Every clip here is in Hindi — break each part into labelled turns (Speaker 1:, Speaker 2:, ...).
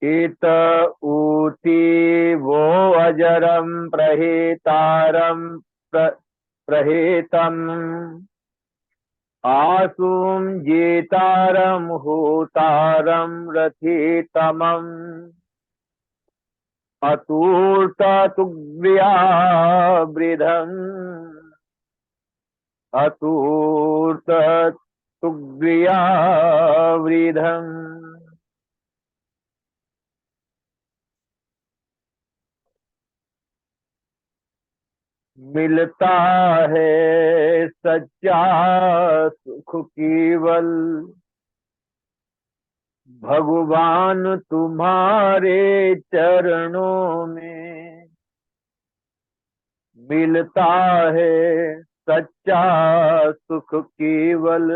Speaker 1: इत ऊती वो अजरम प्रहेतारम प्रहेतम आसुम जेतारम होतारम रथितमम अतूर्त तुग्र्या वृधम अतूर्त तुग्र्या वृधम। मिलता है सच्चा सुख केवल भगवान तुम्हारे चरणों में। मिलता है सच्चा सुख केवल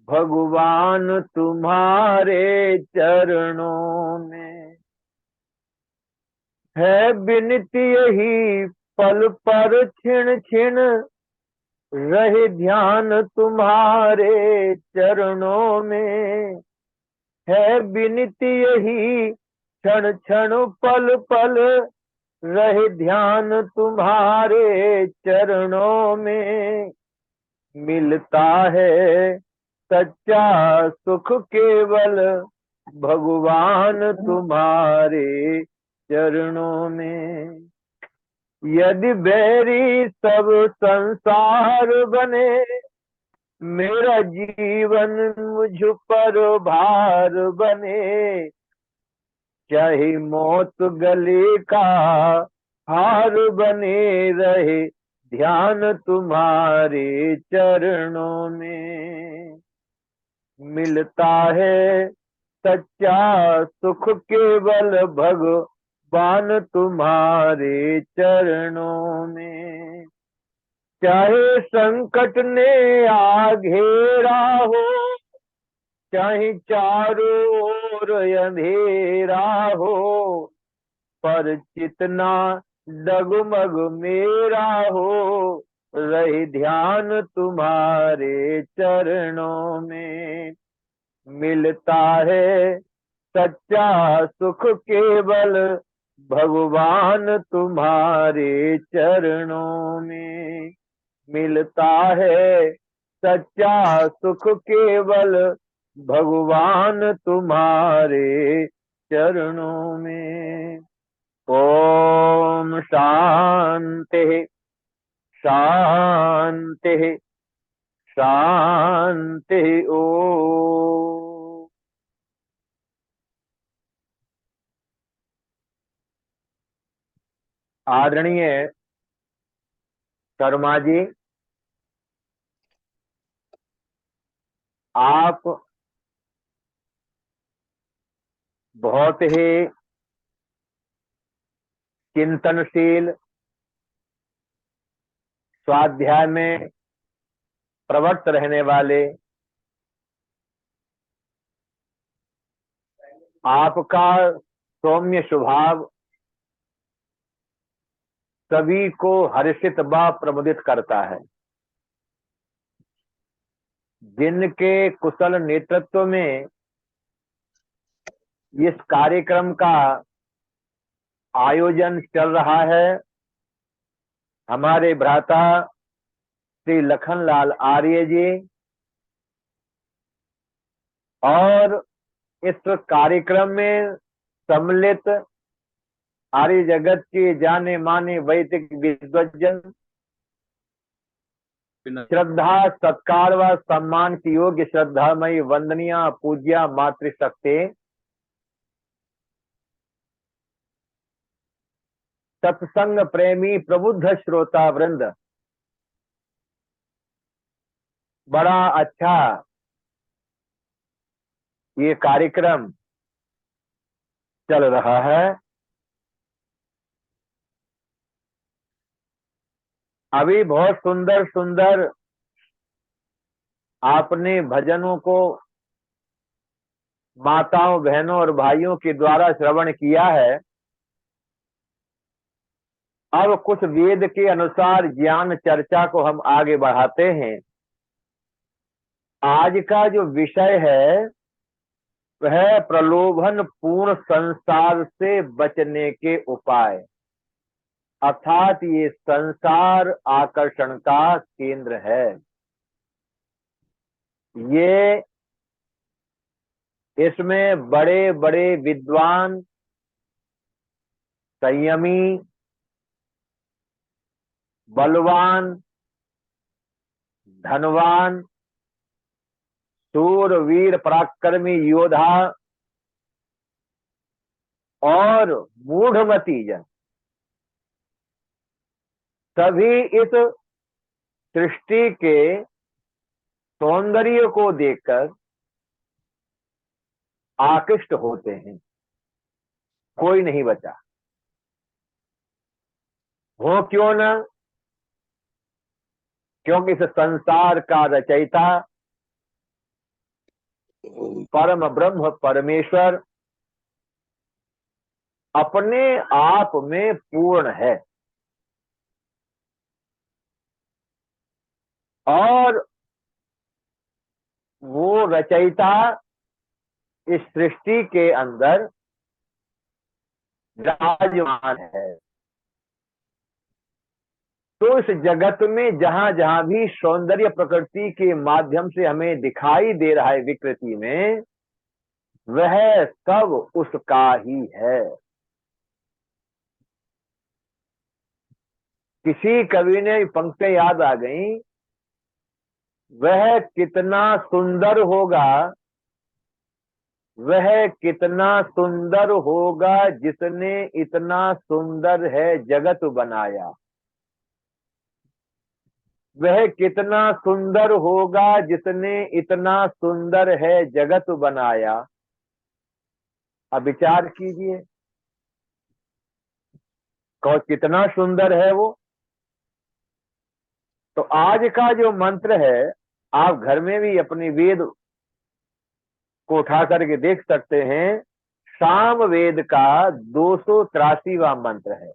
Speaker 1: भगवान तुम्हारे चरणों में। है विनती यही पल पर क्षण क्षण रहे ध्यान तुम्हारे चरणों में। है विनती यही क्षण क्षण पल पल रहे ध्यान तुम्हारे चरणों में। मिलता है सच्चा सुख केवल भगवान तुम्हारे चरणों में। यदि बैरी सब संसार बने मेरा जीवन मुझ पर भार बने। चाहे मौत गले का हार बने रहे ध्यान तुम्हारे चरणों में। मिलता है सच्चा सुख केवल भगवान तुम्हारे चरणों में। चाहे संकट ने आ घेरा हो चाहे चारों ओर अंधेरा हो पर चितना डगमग मेरा हो रही ध्यान तुम्हारे चरणों में। मिलता है सच्चा सुख केवल भगवान तुम्हारे चरणों में। मिलता है सच्चा सुख केवल भगवान तुम्हारे चरणों में। ओम शांति शांति शांति। ओम। आदरणीय शर्मा जी, आप बहुत ही चिंतनशील, स्वाध्याय में प्रवृत्त रहने वाले, आपका सौम्य स्वभाव सभी को हर्षित व प्रमुदित करता है। जिनके कुशल नेतृत्व में इस कार्यक्रम का आयोजन चल रहा है, हमारे भ्राता श्री लखनलाल आर्य जी, और इस कार्यक्रम में सम्मिलित आर्य जगत के जाने माने वैदिक विद्वजन, श्रद्धा सत्कार व सम्मान की योग्य श्रद्धामयी वंदनीय पूज्या मातृशक्ति, सत्संग प्रेमी प्रबुद्ध श्रोता वृंद, बड़ा अच्छा ये कार्यक्रम चल रहा है। अभी बहुत सुंदर सुंदर आपने भजनों को माताओं बहनों और भाइयों के द्वारा श्रवण किया है। अब कुछ वेद के अनुसार ज्ञान चर्चा को हम आगे बढ़ाते हैं। आज का जो विषय है वह प्रलोभन पूर्ण संसार से बचने के उपाय, अर्थात ये संसार आकर्षण का केंद्र है। ये इसमें बड़े बड़े विद्वान, संयमी, बलवान, धनवान, शूरवीर, पराक्रमी योद्धा और मूढ़मती जन सभी इस सृष्टि के सौंदर्य को देखकर आकृष्ट होते हैं। कोई नहीं बचा। हो क्यों ना, क्योंकि इस संसार का रचयिता परम ब्रह्म परमेश्वर अपने आप में पूर्ण है और वो रचयिता इस सृष्टि के अंदर विराजमान है। तो इस जगत में जहां जहां भी सौंदर्य प्रकृति के माध्यम से हमें दिखाई दे रहा है विकृति में, वह सब उसका ही है। किसी कवि ने पंक्तियां याद आ गई, वह कितना सुंदर होगा, वह कितना सुंदर होगा जिसने इतना सुंदर है जगत बनाया। वह कितना सुंदर होगा जिसने इतना सुंदर है जगत बनाया। अब विचार कीजिए, कौन कितना सुंदर है वो। तो आज का जो मंत्र है, आप घर में भी अपनी वेद को उठा करके देख सकते हैं। साम वेद का 283वां मंत्र है।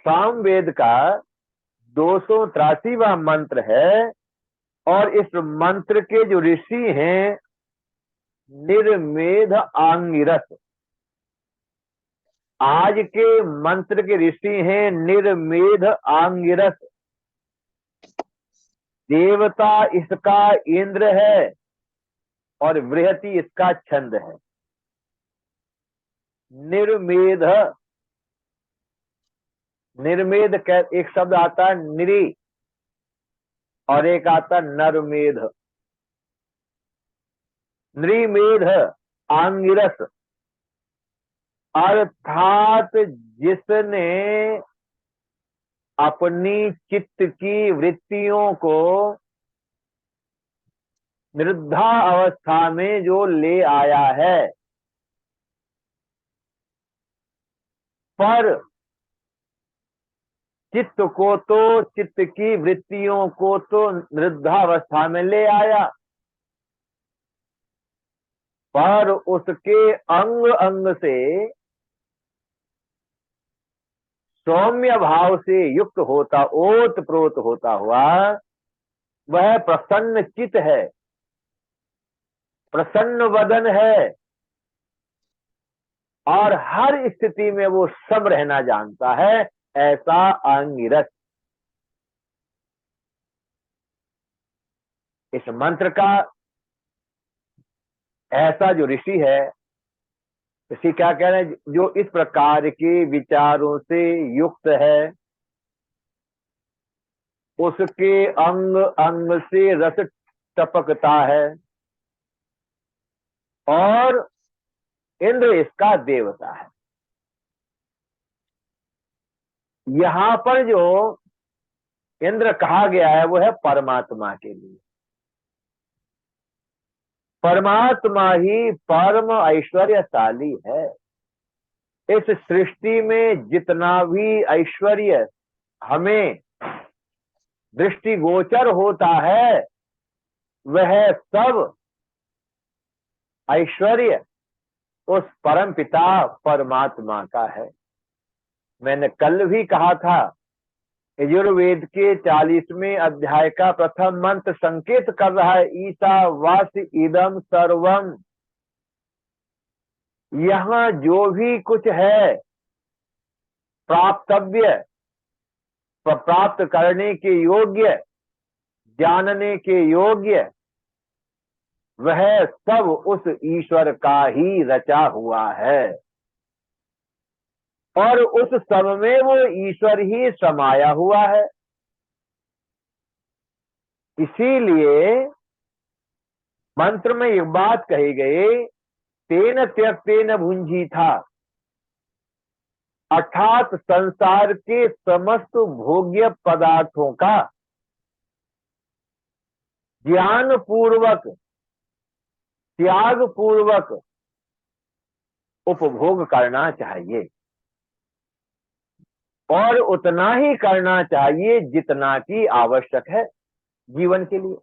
Speaker 1: साम वेद का 283वां मंत्र है और इस मंत्र के जो ऋषि हैं निर्मेध आंगिरस। आज के मंत्र के ऋषि हैं निर्मेध आंगिरस। देवता इसका इंद्र है और बृहति इसका छंद है। निर्मेध, निर्मेध एक शब्द आता है निरी और एक आता नरमेध। नृमेध आंगिरस अर्थात जिसने अपनी चित्त की वृत्तियों को निरुद्धा अवस्था में जो ले आया है, पर चित्त को तो, चित्त की वृत्तियों को तो निरुद्धावस्था में ले आया, पर उसके अंग अंग से सौम्य भाव से युक्त होता, ओत प्रोत होता हुआ वह प्रसन्न चित है, प्रसन्न वदन है और हर स्थिति में वो सब रहना जानता है, ऐसा अंगिरस। इस मंत्र का ऐसा जो ऋषि है, ऋषि क्या कह रहे हैं, जो इस प्रकार के विचारों से युक्त है, उसके अंग अंग से रस टपकता है और इंद्र इसका देवता है। यहां पर जो इंद्र कहा गया है वो है परमात्मा के लिए। परमात्मा ही परम ऐश्वर्यशाली है। इस सृष्टि में जितना भी ऐश्वर्य हमें दृष्टिगोचर होता है, वह सब ऐश्वर्य उस परम पिता परमात्मा का है। मैंने कल भी कहा था, यजुर्वेद के 40वें अध्याय का प्रथम मंत्र संकेत कर रहा है, ईशा वास इदम सर्वम यहाँ जो भी कुछ है प्राप्तव्य, प्राप्त करने के योग्य, जानने के योग्य, वह सब उस ईश्वर का ही रचा हुआ है और उस सब में वो ईश्वर ही समाया हुआ है। इसीलिए मंत्र में एक बात कही गई, तेन त्यक्तेन भुंजी था, अर्थात संसार के समस्त भोग्य पदार्थों का ज्ञान पूर्वक, त्याग पूर्वक उपभोग करना चाहिए और उतना ही करना चाहिए जितना की आवश्यक है जीवन के लिए।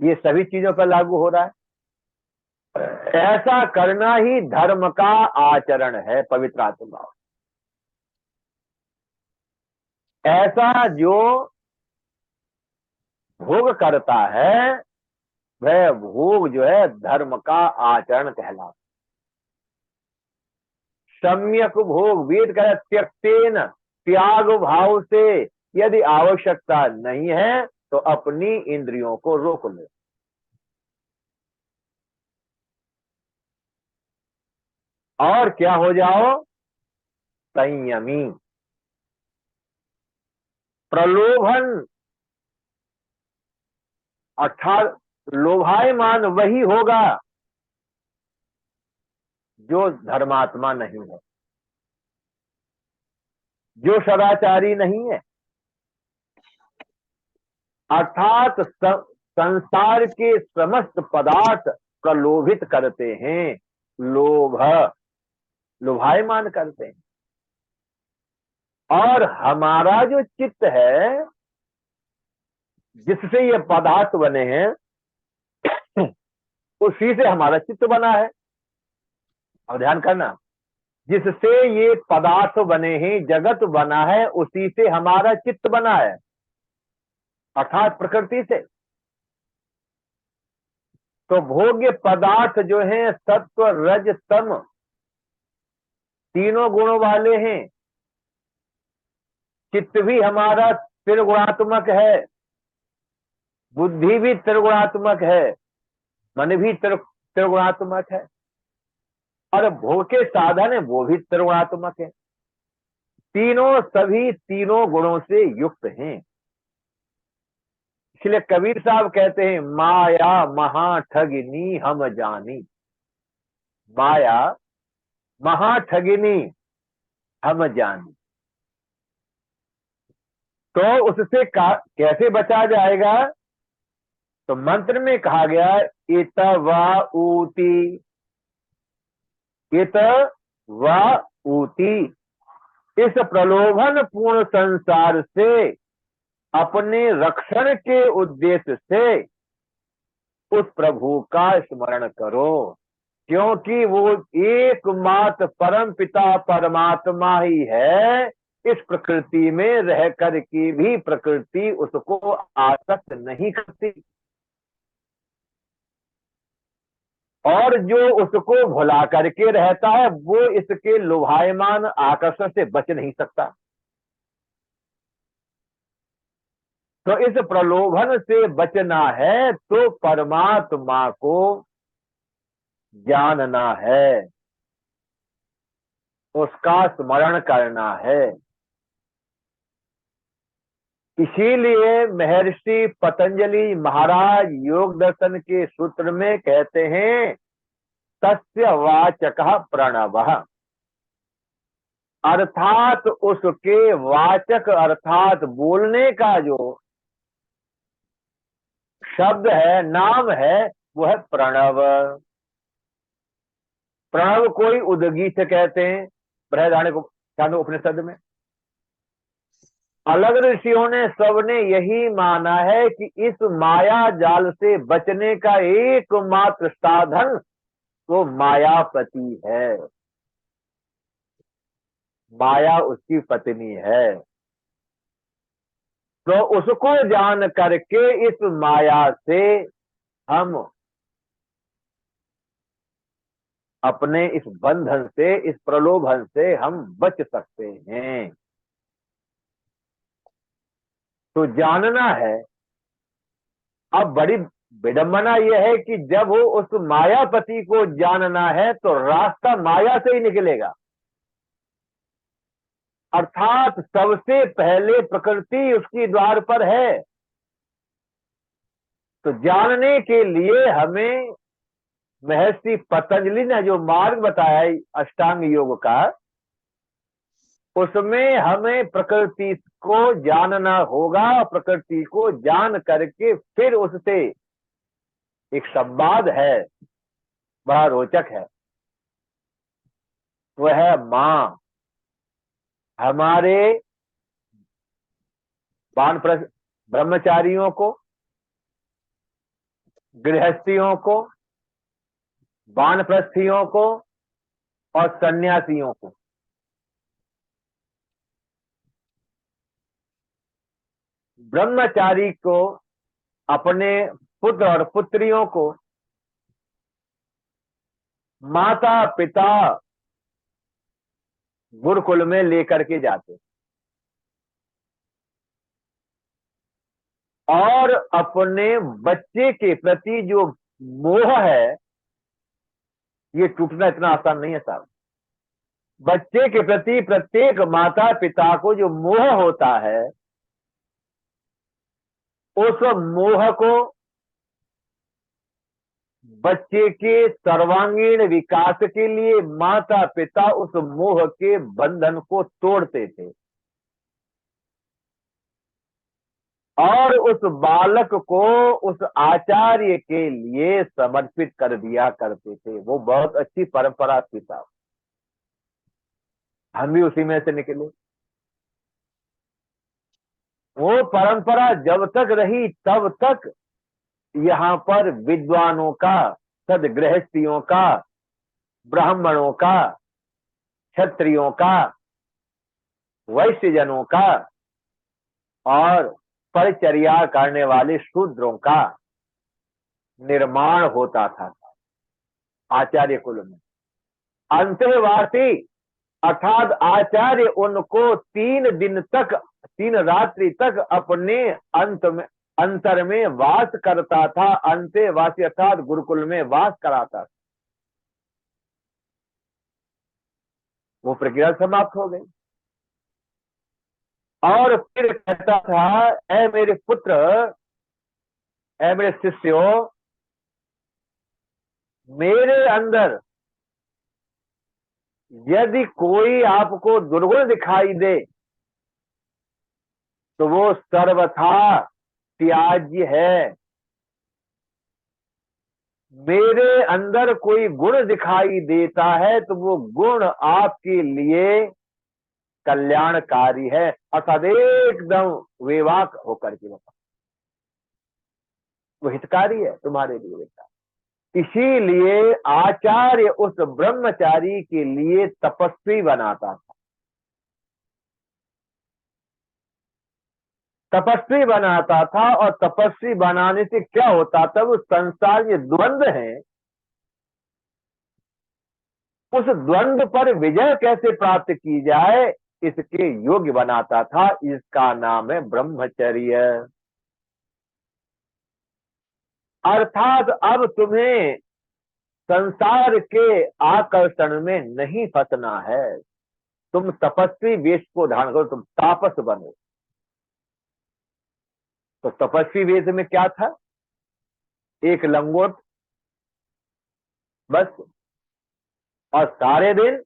Speaker 1: ये सभी चीजों पर लागू हो रहा है। ऐसा करना ही धर्म का आचरण है, पवित्र आत्मा। ऐसा जो भोग करता है वह भोग जो है धर्म का आचरण कहलाता। सम्यक भोग, वेद कह त्यक्तेन, त्याग भाव से, यदि आवश्यकता नहीं है तो अपनी इंद्रियों को रोक लो। और क्या हो जाओ? संयमी। प्रलोभन अर्थात लोभायमान वही होगा जो धर्मात्मा नहीं है, जो सदाचारी नहीं है। अर्थात संसार के समस्त पदार्थ प्रलोभित करते हैं, लोभायमान करते हैं। और हमारा जो चित्त है जिससे ये पदार्थ बने हैं उसी से हमारा चित्त बना है। अब ध्यान करना, जिससे ये पदार्थ बने हैं, जगत बना है, उसी से हमारा चित्त बना है, अर्थात प्रकृति से। तो भोग्य पदार्थ जो हैं सत्व रज तम तीनों गुणों वाले हैं। चित्त भी हमारा त्रिगुणात्मक है, बुद्धि भी त्रिगुणात्मक है, मन भी त्रिगुणात्मक है, और भोग के साधन है वो भी त्रिगुणात्मक है। तीनों सभी तीनों गुणों से युक्त हैं। इसलिए कबीर साहब कहते हैं, माया महाठगिनी हम जानी, माया महाठगिनी हम जानी। तो उससे कैसे बचा जाएगा? तो मंत्र में कहा गया, इत वा ऊती, इत वा ऊती, इस प्रलोभन पूर्ण संसार से अपने रक्षण के उद्देश्य से उस प्रभु का स्मरण करो, क्योंकि वो एकमात्र परम पिता परमात्मा ही है। इस प्रकृति में रह कर के भी प्रकृति उसको आसक्त नहीं करती, और जो उसको भुला करके रहता है वो इसके लोभायमान आकर्षण से बच नहीं सकता। तो इस प्रलोभन से बचना है तो परमात्मा को जानना है, उसका स्मरण करना है। इसीलिए महर्षि पतंजलि महाराज योग दर्शन के सूत्र में कहते हैं, तस्य वाचकः प्रणवः, अर्थात उसके वाचक अर्थात बोलने का जो शब्द है, नाम है, वो है प्रणव। प्रणव कोई उद्गीत कहते हैं बृहदारण्यक उपनिषद में। अलग ऋषियों ने सबने यही माना है कि इस माया जाल से बचने का एकमात्र साधन वो मायापति है, माया उसकी पत्नी है। तो उसको जान करके इस माया से हम अपने इस बंधन से, इस प्रलोभन से हम बच सकते हैं। तो जानना है। अब बड़ी विडंबना यह है कि जब वो उस मायापति को जानना है तो रास्ता माया से ही निकलेगा, अर्थात सबसे पहले प्रकृति उसकी द्वार पर है। तो जानने के लिए हमें महर्षि पतंजलि ने जो मार्ग बताया है अष्टांग योग का, उसमें हमें प्रकृति को जानना होगा। प्रकृति को जान करके फिर उससे एक संवाद है, बड़ा रोचक है। वह है मां। हमारे वानप्रस्थ ब्रह्मचारियों को, गृहस्थियों को, वानप्रस्थियों को और सन्यासियों को, ब्रह्मचारी को अपने पुत्र और पुत्रियों को माता पिता गुरुकुल में लेकर के जाते और अपने बच्चे के प्रति जो मोह है, ये टूटना इतना आसान नहीं है साहब। बच्चे के प्रति प्रत्येक माता पिता को जो मोह होता है, उस मोह को बच्चे के सर्वांगीण विकास के लिए माता पिता उस मोह के बंधन को तोड़ते थे और उस बालक को उस आचार्य के लिए समर्पित कर दिया करते थे। वो बहुत अच्छी परंपरा थी साहब, हम भी उसी में से निकले। वो परंपरा जब तक रही तब तक यहाँ पर विद्वानों का, सदगृहस्थियों का, ब्राह्मणों का, क्षत्रियों का, वैश्यजनों का और परिचर्या करने वाले शूद्रों का निर्माण होता था आचार्य कुल में। अंतर्वासी अर्थात आचार्य उनको 3 दिन तक, 3 रात्रि तक अपने अंतर में वास करता था। अंतेवासी अर्थात गुरुकुल में वास कराता था। वो प्रक्रिया समाप्त हो गई और फिर कहता था, ऐ मेरे पुत्र, ऐ मेरे शिष्यों, मेरे अंदर यदि कोई आपको दुर्गुण दिखाई दे तो वो सर्वथा त्याज्य है। मेरे अंदर कोई गुण दिखाई देता है तो वो गुण आपके लिए कल्याणकारी है, अर्थात एकदम विवाक होकर के बता, वो हितकारी है तुम्हारे लिए बेटा। इसीलिए आचार्य उस ब्रह्मचारी के लिए तपस्वी बनाता था। तपस्वी बनाता था और तपस्वी बनाने से क्या होता था, वो संसार में द्वंद्व है, उस द्वंद्व पर विजय कैसे प्राप्त की जाए इसके योग्य बनाता था। इसका नाम है ब्रह्मचर्य। अर्थात अब तुम्हें संसार के आकर्षण में नहीं फंसना है। तुम तपस्वी वेश को धारण करो, तुम तापस बनो। तो तपस्वी वेश में क्या था, एक लंगोट बस, और सारे दिन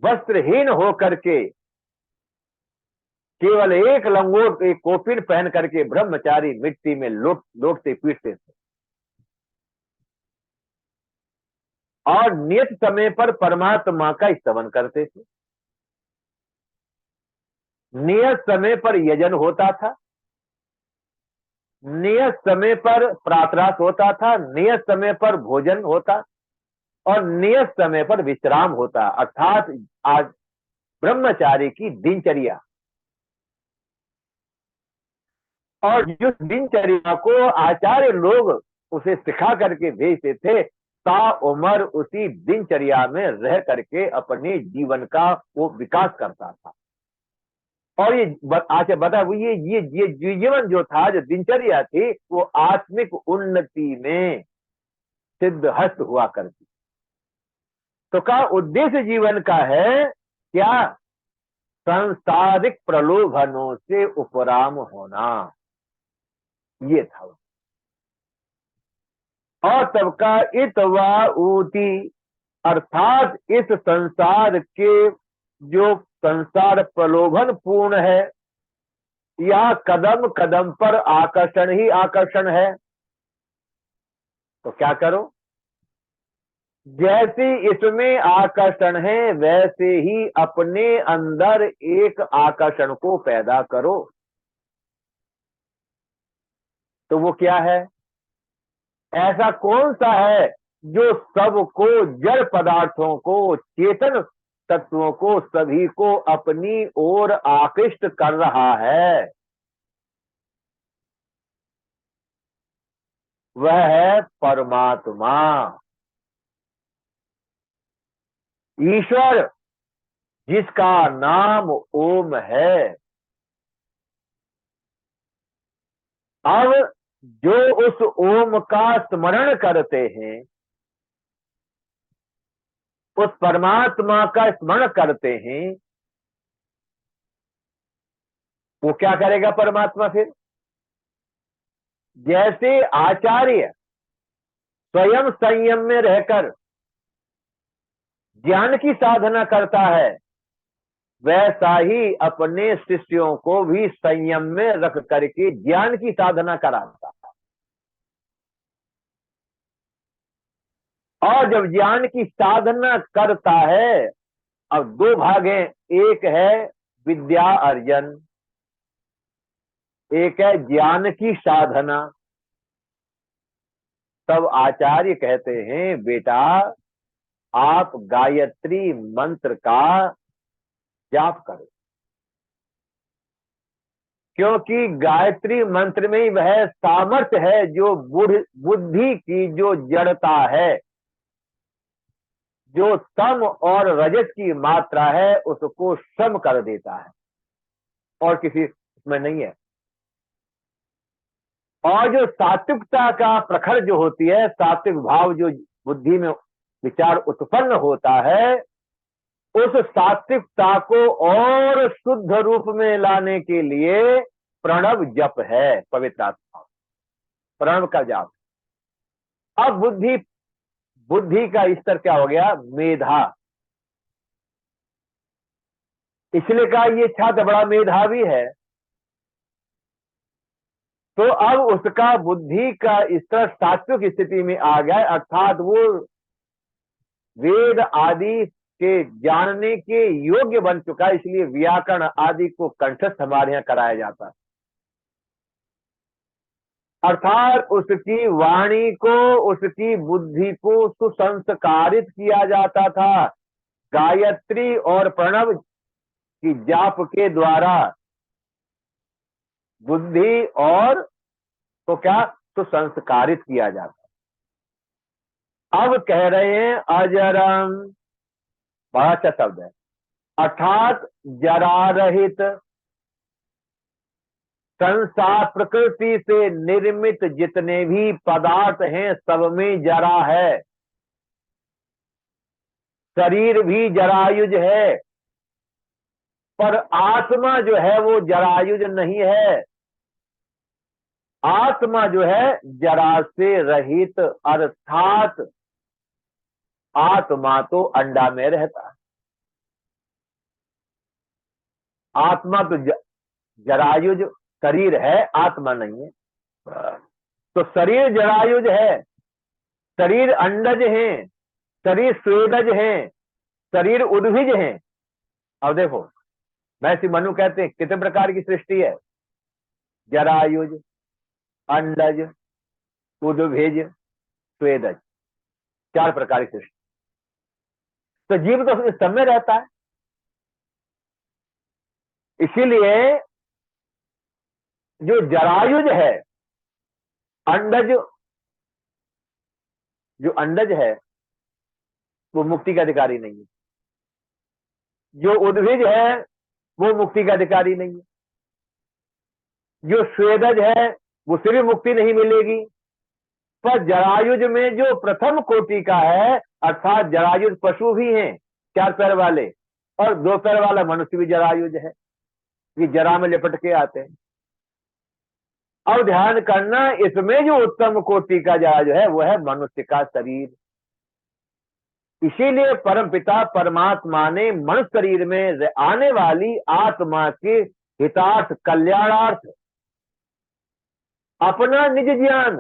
Speaker 1: वस्त्रहीन होकर के केवल एक लंगोट, एक कोपिन पहन करके ब्रह्मचारी मिट्टी में लोटते पीटते थे और नियत समय पर परमात्मा का स्तवन करते थे। नियत समय पर यजन होता था, नियत समय पर प्रातरास होता था, नियत समय पर भोजन होता और नियत समय पर विश्राम होता। अर्थात आज ब्रह्मचारी की दिनचर्या, और जिस दिनचर्या को आचार्य लोग उसे सिखा करके भेजते थे, ता उम्र उसी दिनचर्या में रह करके अपने जीवन का वो विकास करता था। और ये आगे बता, वो ये जीवन जो था, जो दिनचर्या थी, वो आत्मिक उन्नति में सिद्धहस्त हुआ करती। तो का उद्देश्य जीवन का है क्या? सांसारिक प्रलोभनों से उपराम होना, ये था। और तब का इतवा ऊती, अर्थात इस संसार के जो संसार प्रलोभन पूर्ण है, या कदम कदम पर आकर्षण ही आकर्षण है, तो क्या करो? जैसे इसमें आकर्षण है वैसे ही अपने अंदर एक आकर्षण को पैदा करो। तो वो क्या है? ऐसा कौन सा है जो सबको, जड़ पदार्थों को, चेतन तत्वों को, सभी को अपनी ओर आकृष्ट कर रहा है? वह है परमात्मा, ईश्वर, जिसका नाम ओम है। अब जो उस ओम का स्मरण करते हैं, उस परमात्मा का स्मरण करते हैं, वो क्या करेगा परमात्मा फिर? जैसे आचार्य स्वयं संयम में रहकर ज्ञान की साधना करता है, वैसा ही अपने शिष्यों को भी संयम में रख करके ज्ञान की साधना कराता है। और जब ज्ञान की साधना करता है, अब दो भाग हैं, एक है विद्या अर्जन, एक है ज्ञान की साधना। तब आचार्य कहते हैं, बेटा आप गायत्री मंत्र का जाप करो, क्योंकि गायत्री मंत्र में ही वह सामर्थ्य है जो बुद्धि की जो जड़ता है, जो तम और रजत की मात्रा है, उसको सम कर देता है, और किसी में नहीं है। और जो सात्विकता का प्रखर जो होती है, सात्विक भाव जो बुद्धि में विचार उत्पन्न होता है, उस सात्विकता को और शुद्ध रूप में लाने के लिए प्रणव जप है, पवित्र आत्मा, प्रणव का जाप। अब बुद्धि का स्तर क्या हो गया? मेधा। इसलिए कहा ये छात्र बड़ा मेधावी है। तो अब उसका बुद्धि का स्तर सात्विक स्थिति में आ गया, अर्थात वो वेद आदि के जानने के योग्य बन चुका है। इसलिए व्याकरण आदि को कंठस्थ हमारे यहाँ कराया जाता है, अर्थात उसकी वाणी को, उसकी बुद्धि को सुसंस्कारित किया जाता था गायत्री और प्रणव की जाप के द्वारा। बुद्धि और तो क्या सुसंस्कारित किया जाता। अब कह रहे हैं अजरम, बड़ा अच्छा शब्द है, अर्थात जरा रहित, संसार प्रकृति से निर्मित जितने भी पदार्थ हैं सब में जरा है। शरीर भी जरायुज है, पर आत्मा जो है वो जरायुज नहीं है। आत्मा जो है जरा से रहित, अर्थात आत्मा तो अंडा में रहता है। आत्मा तो जरायुज शरीर है, आत्मा नहीं है। तो शरीर जरायुज है, शरीर अंडज है, शरीर स्वेदज है, शरीर उद्भिज है। अब देखो, महर्षि मनु कहते हैं कितने प्रकार की सृष्टि है? जरायुज, अंडज, उद्भिज, स्वेदज, चार प्रकार की सृष्टि। तो जीव तो इस सब में रहता है। इसीलिए जो जरायुज है, अंडज जो अंडज है वो मुक्ति का अधिकारी नहीं है, जो उद्भिज है वो मुक्ति का अधिकारी नहीं है, जो स्वेदज है उसे भी मुक्ति नहीं मिलेगी। पर जरायुज में जो प्रथम कोटि का है, अर्थात जरायुज पशु भी हैं 4 पैर वाले, और 2 पैर वाला मनुष्य भी जरायुज है, ये जरा में लिपट के आते हैं। अब ध्यान करना, इसमें जो उत्तम कोटि का जरा जो है वो है मनुष्य का शरीर। इसीलिए परमपिता परमात्मा ने मनुष्य शरीर में आने वाली आत्मा के हितार्थ कल्याणार्थ अपना निज ज्ञान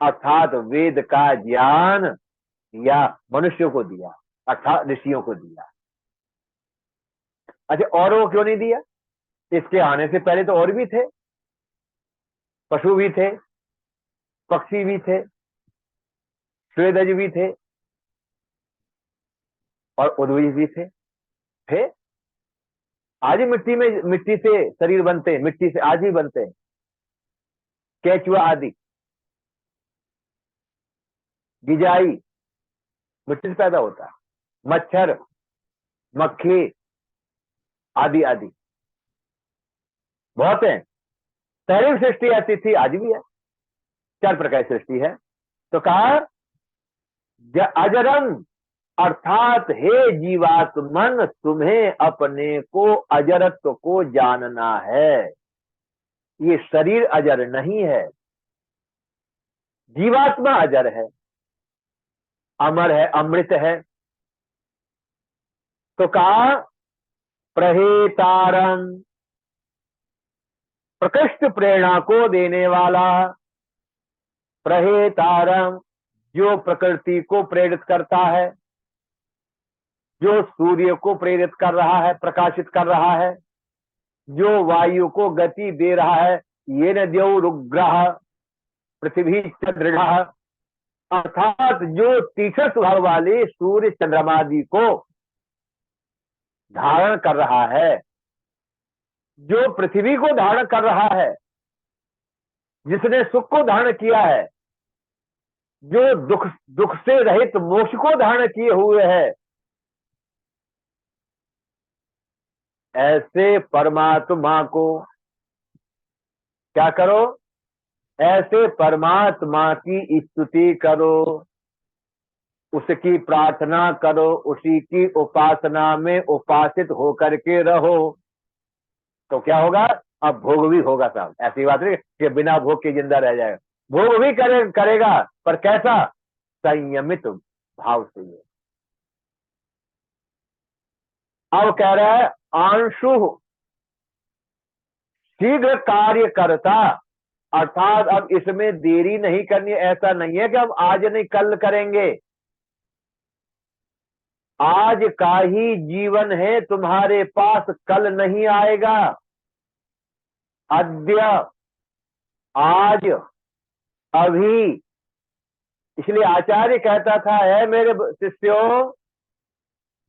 Speaker 1: अर्थात वेद का ज्ञान या मनुष्यों को दिया, अर्थात ऋषियों को दिया। अच्छा, औरों को क्यों नहीं दिया? इसके आने से पहले तो और भी थे, पशु भी थे, पक्षी भी थे, स्वेदज भी थे और उद्भिज भी थे। आज ही मिट्टी से शरीर बनते हैं, मिट्टी से आज ही बनते हैं, केचुआ आदि, गिजाई मिट्टी से पैदा होता है, मच्छर, मक्खी आदि आदि बहुत है। पहली सृष्टि ऐसी थी, आज भी है, 4 प्रकार की सृष्टि है। तो कहा अजरम अर्थात हे जीवात्मन, तुम्हें अपने को अजरत्व को जानना है। ये शरीर अजर नहीं है, जीवात्मा अजर है, अमर है, अमृत है। तो कहा प्रहेतारम, प्रकृष्ट प्रेरणा को देने वाला, प्रहेतारम जो प्रकृति को प्रेरित करता है, जो सूर्य को प्रेरित कर रहा है, प्रकाशित कर रहा है, जो वायु को गति दे रहा है, ये न द्यौरुग्रह पृथ्वी चंद्र, अर्थात जो तीक्ष्ण स्वभाव वाले सूर्य चंद्रमादि को धारण कर रहा है, जो पृथ्वी को धारण कर रहा है, जिसने सुख को धारण किया है, जो दुख से रहित मोक्ष को धारण किए हुए है, ऐसे परमात्मा को क्या करो? ऐसे परमात्मा की स्तुति करो, उसकी प्रार्थना करो, उसी की उपासना में उपासित होकर के रहो। तो क्या होगा? अब भोग भी होगा साहब, ऐसी बात नहीं कि बिना भोग के जिंदा रह जाएगा, भोग भी करेगा, पर कैसा? संयमित भाव से। अब कह रहा है आंशु शीघ्र कार्य करता, अर्थात अब इसमें देरी नहीं करनी। ऐसा नहीं है कि हम आज नहीं कल करेंगे, आज का ही जीवन है तुम्हारे पास, कल नहीं आएगा। अद्य, आज, अभी। इसलिए आचार्य कहता था, है मेरे शिष्यों,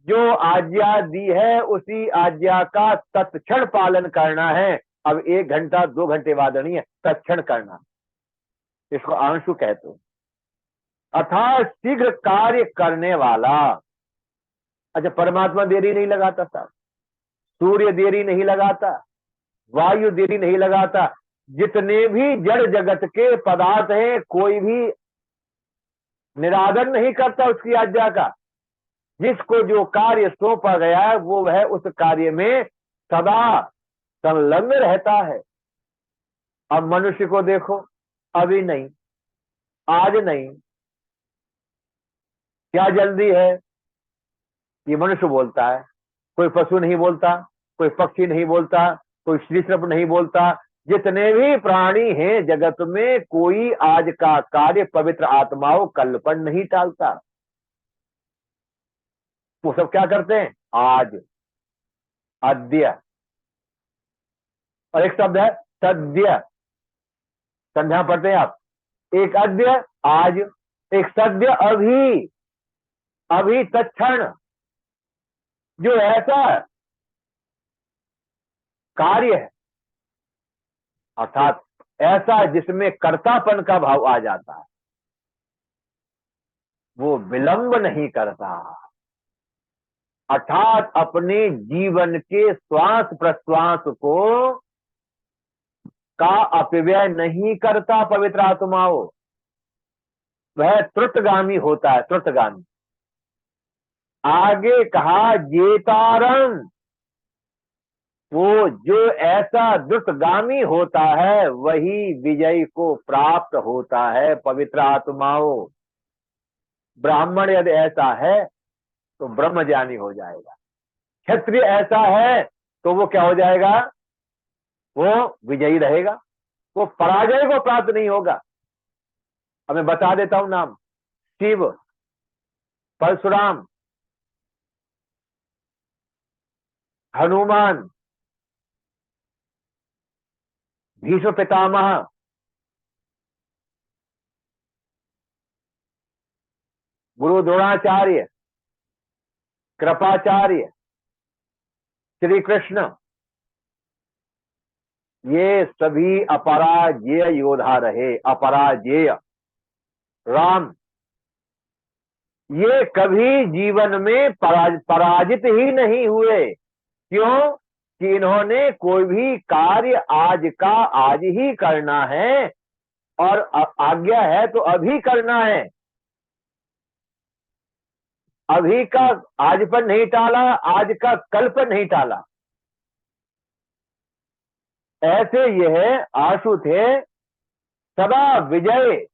Speaker 1: जो आज्ञा दी है उसी आज्ञा का तत्क्षण पालन करना है। अब 1 घंटा 2 घंटे बाद नहीं है, तत्क्षण करना, इसको आंशु कहते हैं, अर्थात शीघ्र कार्य करने वाला। अच्छा, परमात्मा देरी नहीं लगाता साहब, सूर्य देरी नहीं लगाता, वायु देरी नहीं लगाता, जितने भी जड़ जगत के पदार्थ हैं कोई भी निरादर नहीं करता उसकी आज्ञा का। जिसको जो कार्य सौंपा गया है वो वह उस कार्य में सदा संलग्न रहता है। अब मनुष्य को देखो, अभी नहीं, आज नहीं, क्या जल्दी है? ये मनुष्य बोलता है, कोई पशु नहीं बोलता, कोई पक्षी नहीं बोलता, कोई सरीसृप नहीं बोलता। जितने भी प्राणी हैं जगत में, कोई आज का कार्य पवित्र आत्माओं कल पर नहीं टालता। वो सब क्या करते हैं? आज, अद्य, और एक शब्द है सद्य, संध्या पढ़ते हैं आप। एक अद्य आज, एक सद्य अभी, अभी तत्क्षण। जो ऐसा कार्य है, अर्थात ऐसा जिसमें कर्तापन का भाव आ जाता है, वो विलंब नहीं करता, अर्थात अपने जीवन के श्वास प्रश्वास को का अपव्यय नहीं करता। पवित्र आत्माओं, वह त्रुटगामी होता है, त्रुटगामी। आगे कहा जेतारम, वो जो ऐसा द्रुतगामी होता है वही विजय को प्राप्त होता है। पवित्र आत्माओं, ब्राह्मण यदि ऐसा है तो ब्रह्मज्ञानी हो जाएगा, क्षत्रिय ऐसा है तो वो क्या हो जाएगा, वो विजयी रहेगा, वो पराजय को प्राप्त नहीं होगा। अब मैं बता देता हूं नाम, शिव, परशुराम, हनुमान, भीष्म पितामह, गुरु द्रोणाचार्य, कृपाचार्य, श्री कृष्ण, ये सभी अपराजेय योद्धा रहे। अपराजेय राम, ये कभी जीवन में पराजित ही नहीं हुए। क्यों? कि इन्होंने कोई भी कार्य आज का आज ही करना है, और आज्ञा है तो अभी करना है। अभी का आज पर नहीं टाला, आज का कल पर नहीं टाला। ऐसे यह आशु थे, सदा विजय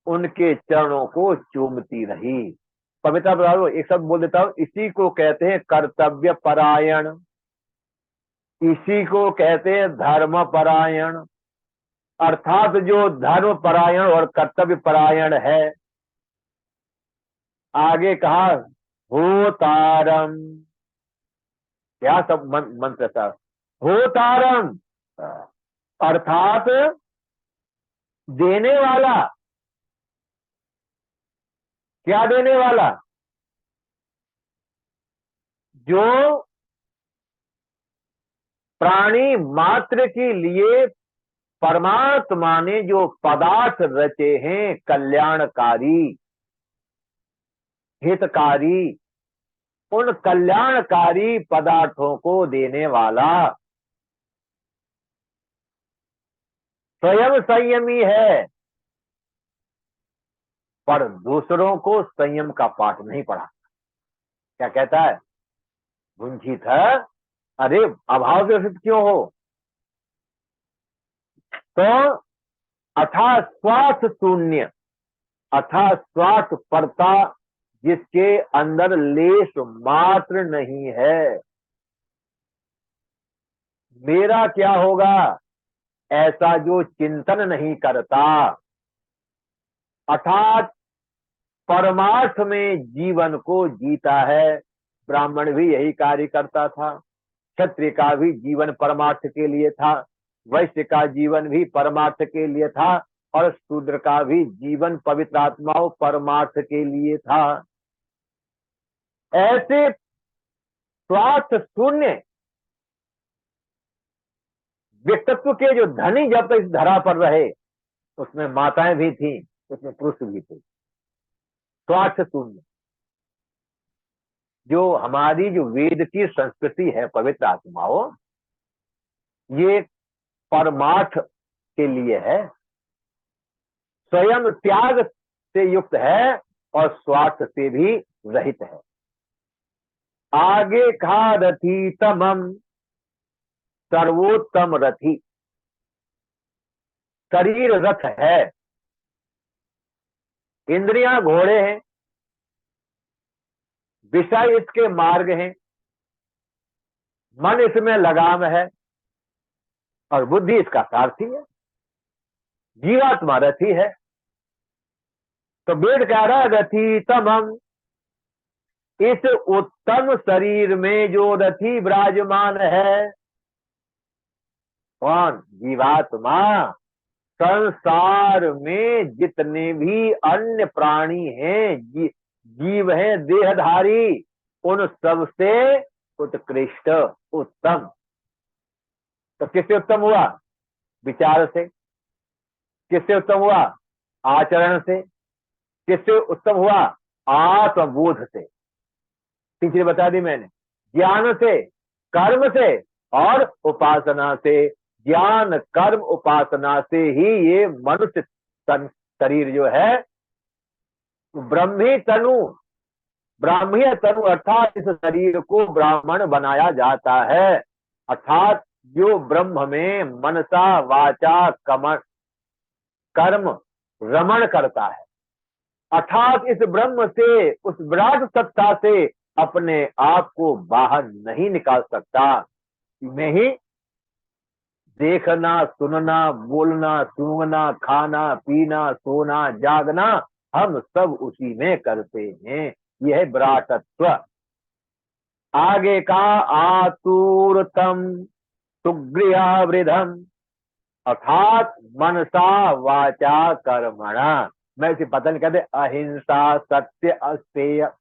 Speaker 1: उनके चरणों को चूमती रही। पवित्र ब्राह्मण, एक शब्द बोल देता हूं, इसी को कहते हैं कर्तव्य परायण, इसी को कहते हैं धर्म परायण। अर्थात जो धर्म परायण और कर्तव्य परायण है, आगे कहा होतारम, क्या सब मंत्र था, होतारम अर्थात देने वाला। क्या देने वाला? जो प्राणी मात्र के लिए परमात्मा ने जो पदार्थ रचे हैं, कल्याणकारी, हितकारी, उन कल्याणकारी पदार्थों को देने वाला स्वयं संयमी है, पर दूसरों को संयम का पाठ नहीं पढ़ा। क्या कहता है? गुंजित है, अरे अभाव से सिद्ध क्यों हो? तो अथा स्वार्थ शून्य, अथा स्वार्थ परता, जिसके अंदर लेश मात्र नहीं है। मेरा क्या होगा, ऐसा जो चिंतन नहीं करता, अर्थात परमार्थ में जीवन को जीता है। ब्राह्मण भी यही कार्य करता था, क्षत्रिय का भी जीवन परमार्थ के लिए था, वैश्य का जीवन भी परमार्थ के लिए था, और शूद्र का भी जीवन पवित्र आत्माओं परमार्थ के लिए था। ऐसे स्वार्थ शून्य व्यक्तित्व के जो धनी जब तक इस धरा पर रहे, उसमें माताएं भी थी, उसमें पुरुष भी थे। स्वार्थ शून्य, जो हमारी जो वेद की संस्कृति है पवित्र आत्माओं, ये परमार्थ के लिए है, स्वयं त्याग से युक्त है और स्वार्थ से भी रहित है। आगे कहा रथी तमम, सर्वोत्तम रथी। शरीर रथ है, इंद्रियां घोड़े हैं, विषय इसके मार्ग हैं, मन इसमें लगाम है, और बुद्धि इसका सारथी है। जीवात्मा रथी है। तो वेद कह रहा है रथी तमम, इस उत्तम शरीर में जो रथी विराजमान है, कौन? जीवात्मा। संसार में जितने भी अन्य प्राणी हैं, जीव हैं, देहधारी, उन सबसे उत्कृष्ट, उत्तम। तो किससे उत्तम हुआ? विचार से। किससे उत्तम हुआ? आचरण से। किससे उत्तम हुआ? आत्मबोध से, तीसरी बता दी मैंने, ज्ञान से, कर्म से और उपासना से। ज्ञान कर्म उपासना से ही ये मनुष्य शरीर जो है ब्रह्मी तनु, ब्राह्मीय तनु अर्थात इस शरीर को ब्राह्मण बनाया जाता है। अर्थात जो ब्रह्म में मनसा वाचा कर्म रमण करता है, अर्थात इस ब्रह्म से, उस विराट सत्ता से अपने आप को बाहर नहीं निकाल सकता। मैं ही देखना, सुनना, बोलना, सूंघना, खाना, पीना, सोना, जागना, हम सब उसी में करते हैं। यह विराटत्व। आगे का आतुरतम सुगृहवृधम, अर्थात मनसा वाचा कर्मणा। मैं इसे पतन कहते अहिंसा, सत्य, अस्तेय,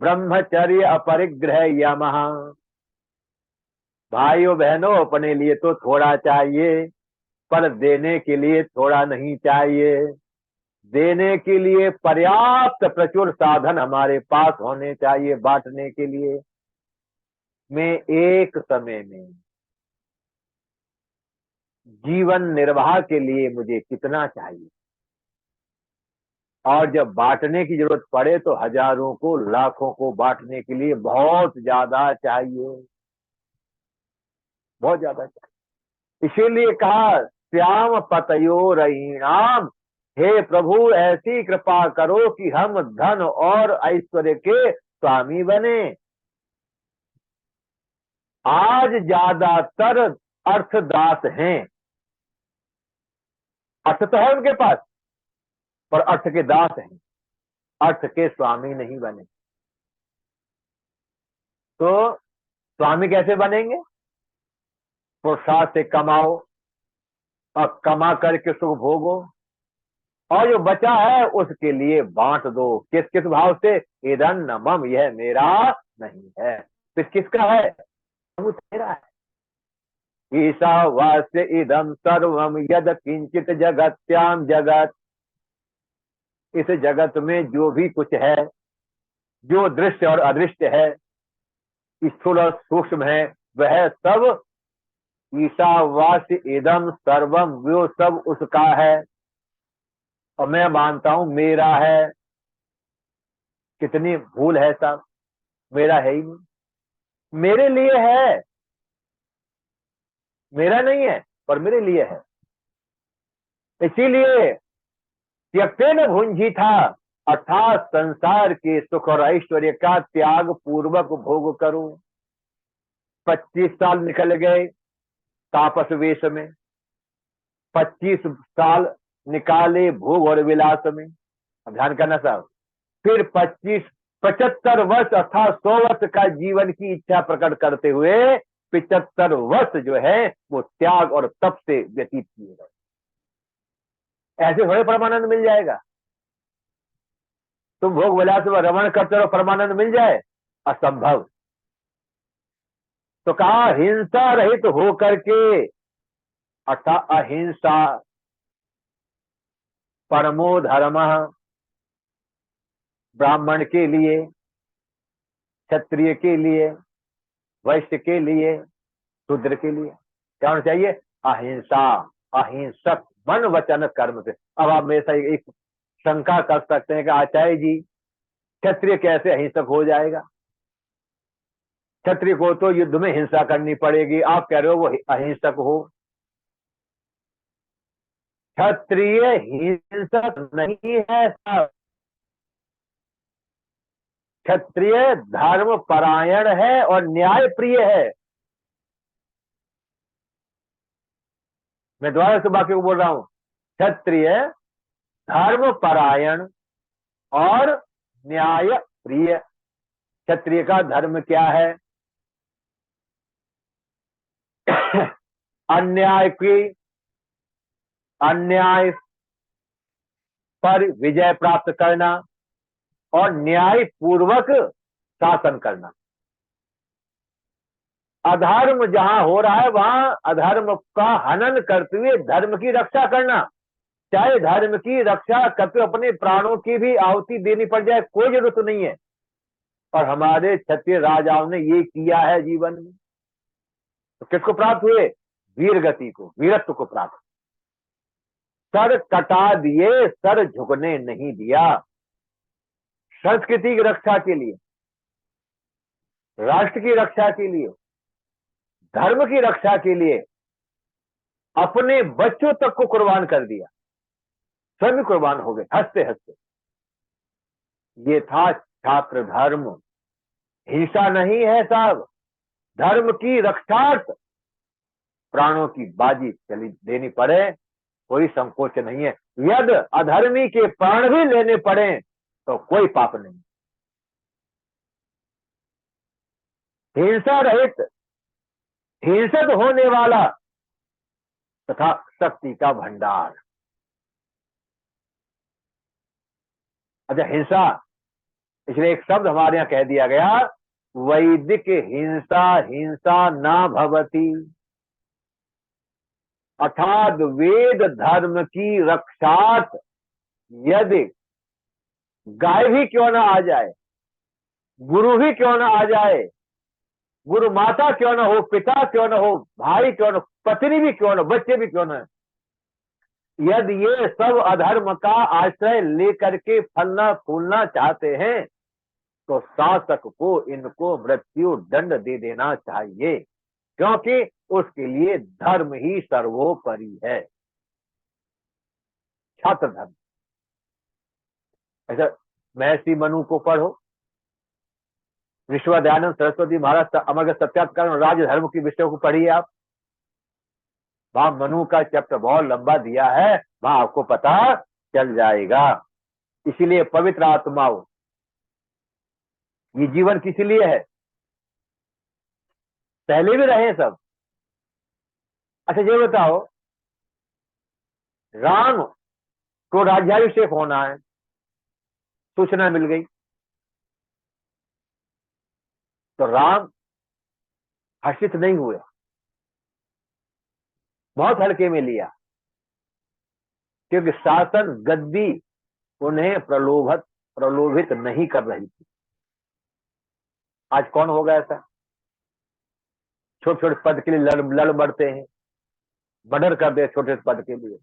Speaker 1: ब्रह्मचर्य, अपरिग्रह, यमः। भाइयों बहनों, अपने लिए तो थोड़ा चाहिए, पर देने के लिए थोड़ा नहीं चाहिए। देने के लिए पर्याप्त प्रचुर साधन हमारे पास होने चाहिए बांटने के लिए। मैं एक समय में जीवन निर्वाह के लिए मुझे कितना चाहिए, और जब बांटने की जरूरत पड़े तो हजारों को, लाखों को बांटने के लिए बहुत ज्यादा चाहिए, बहुत ज्यादा चाहिए। इसीलिए कहा श्याम पतयो रहीणाम, हे प्रभु ऐसी कृपा करो कि हम धन और ऐश्वर्य के स्वामी बने। आज ज्यादातर अर्थदास हैं, अर्थ तो है उनके पास, पर अर्थ के दास हैं, अर्थ के स्वामी नहीं बने। तो स्वामी कैसे बनेंगे? पुरुषार्थ से कमाओ और कमा करके सुख भोगो, और जो बचा है उसके लिए बांट दो। किस किस भाव से? इदं न मम, यह मेरा नहीं है। फिर किसका है? वो तेरा है। ईशावास्य इदं सर्वम यद किंचित जगत्याम जगत, इस जगत में जो भी कुछ है, जो दृश्य और अदृश्य है, स्थूल और सूक्ष्म है, वह सब ईशावास्य इदम सर्वम, वो सब उसका है और मैं मानता हूं मेरा है। कितनी भूल है साहब, मेरा है ही नहीं, मेरे लिए है, मेरा नहीं है पर मेरे लिए है। इसीलिए त्यक्तेन भुंजी था, अर्थात संसार के सुख और ऐश्वर्य का त्याग पूर्वक भोग करो। 25 साल निकल गए तापस वेश में, 25 साल निकाले भोग और विलास में। अब ध्यान करना साहब, फिर 75 वर्ष अर्थात 100 वर्ष का जीवन की इच्छा प्रकट करते हुए 75 वर्ष जो है वो त्याग और तप से व्यतीत किए गए। ऐसे थोड़े परमानंद मिल जाएगा? तुम भोग विलास में रमण करते रहो, परमानंद मिल जाए? असंभव। तो कहा हिंसा रहित हो करके, अर्थात अहिंसा परमो धर्म, ब्राह्मण के लिए, क्षत्रिय के लिए, वैश्य के लिए, शूद्र के लिए क्या होना चाहिए? अहिंसा, अहिंसक मन वचन कर्म से। अब आप मेरे से एक शंका कर सकते हैं कि आचार्य जी क्षत्रिय कैसे अहिंसक हो जाएगा? क्षत्रिय को तो युद्ध में हिंसा करनी पड़ेगी, आप कह रहे हो वो अहिंसक हो। क्षत्रिय हिंसक नहीं है साहब, क्षत्रिय धर्म परायण है और न्याय प्रिय है। मैं दोबारा से वाक्य को बोल रहा हूं, क्षत्रिय धर्म परायण और न्याय प्रिय। क्षत्रिय का धर्म क्या है? अन्याय पर विजय प्राप्त करना और न्याय पूर्वक शासन करना। अधर्म जहां हो रहा है वहां अधर्म का हनन करते हुए धर्म की रक्षा करना। चाहे धर्म की रक्षा करते अपने प्राणों की भी आहुति देनी पड़ जाए, कोई जरूरत नहीं है। और हमारे क्षत्रिय राजाओं ने ये किया है जीवन में, तो किसको प्राप्त हुए? वीर गति को, वीरत्व को प्राप्त। सर कटा दिए, सर झुकने नहीं दिया। संस्कृति की रक्षा के लिए, राष्ट्र की रक्षा के लिए, धर्म की रक्षा के लिए अपने बच्चों तक को कुर्बान कर दिया, स्वयं कुर्बान हो गए हंसते हंसते। ये था छात्र धर्म। हिंसा नहीं है साहब, धर्म की रक्षार्थ प्राणों की बाजी चली देनी पड़े, कोई संकोच नहीं है। यदि अधर्मी के प्राण भी लेने पड़े तो कोई पाप नहीं। हिंसा रहित, हिंसक होने वाला तथा शक्ति का भंडार। अच्छा, हिंसा, इसलिए एक शब्द हमारे यहां कह दिया गया, वैदिक हिंसा हिंसा ना भवती, अर्थात वेद धर्म की रक्षार्थ यदि गाय भी क्यों ना आ जाए, गुरु भी क्यों ना आ जाए, गुरु माता क्यों ना हो, पिता क्यों ना हो, भाई क्यों ना, पत्नी भी क्यों ना, बच्चे भी क्यों ना, यदि ये सब अधर्म का आश्रय लेकर के फलना फूलना चाहते हैं तो शासक को इनको मृत्यु दंड दे देना चाहिए, क्योंकि उसके लिए धर्म ही सर्वोपरि है। छात्र धर्म। ऐसा महर्षि मनु को पढ़ो, विश्वदयानंद सरस्वती महाराज अमर सत्यात्कार राज्य धर्म के विषयों को पढ़िए आप। वहां मनु का चैप्टर बहुत लंबा दिया है, वहां आपको पता चल जाएगा। इसीलिए पवित्र आत्माओं, ये जीवन किस लिए है? पहले भी रहे सब। अच्छा ये बताओ, राम को राज्याभिषेक होना है, सूचना मिल गई, तो राम हर्षित नहीं हुए, बहुत हल्के में लिया, क्योंकि शासन गद्दी उन्हें प्रलोभित नहीं कर रही थी। आज कौन होगा ऐसा? छोटे छोटे पद के लिए लड़ बढ़ते हैं, मर्डर कर दे छोटे पद के लिए।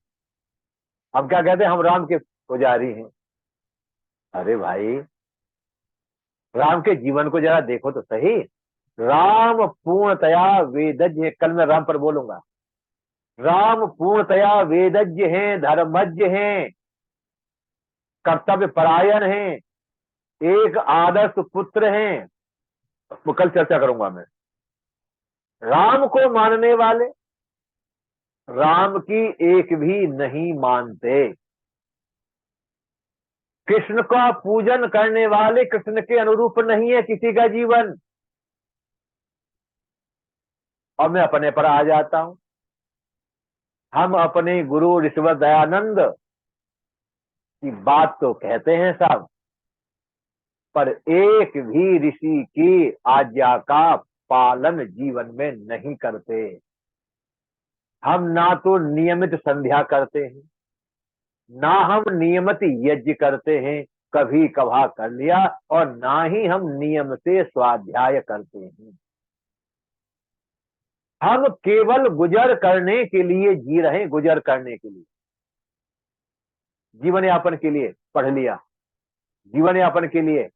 Speaker 1: हम क्या कहते हैं? हम राम के पुजारी हैं। अरे भाई, राम के जीवन को जरा देखो तो सही। राम पूर्णतया वेदज्ञ है, कल मैं राम पर बोलूंगा। राम पूर्णतया वेदज्ञ हैं, धर्मज्ञ हैं, कर्तव्य परायण हैं, एक आदर्श पुत्र हैं। वो कल चर्चा करूंगा मैं। राम को मानने वाले राम की एक भी नहीं मानते। कृष्ण का पूजन करने वाले कृष्ण के अनुरूप नहीं है किसी का जीवन। और मैं अपने पर आ जाता हूं। हम अपने गुरु ऋषभदयानंद की बात तो कहते हैं साहब, पर एक भी ऋषि की आज्ञा का पालन जीवन में नहीं करते। हम ना तो नियमित संध्या करते हैं, ना हम नियमित यज्ञ करते हैं, कभी कभार कर लिया, और ना ही हम नियम से स्वाध्याय करते हैं। हम केवल गुजर करने के लिए जी रहे हैं, गुजर करने के लिए, जीवन यापन के लिए पढ़ लिया, जीवन यापन के लिए,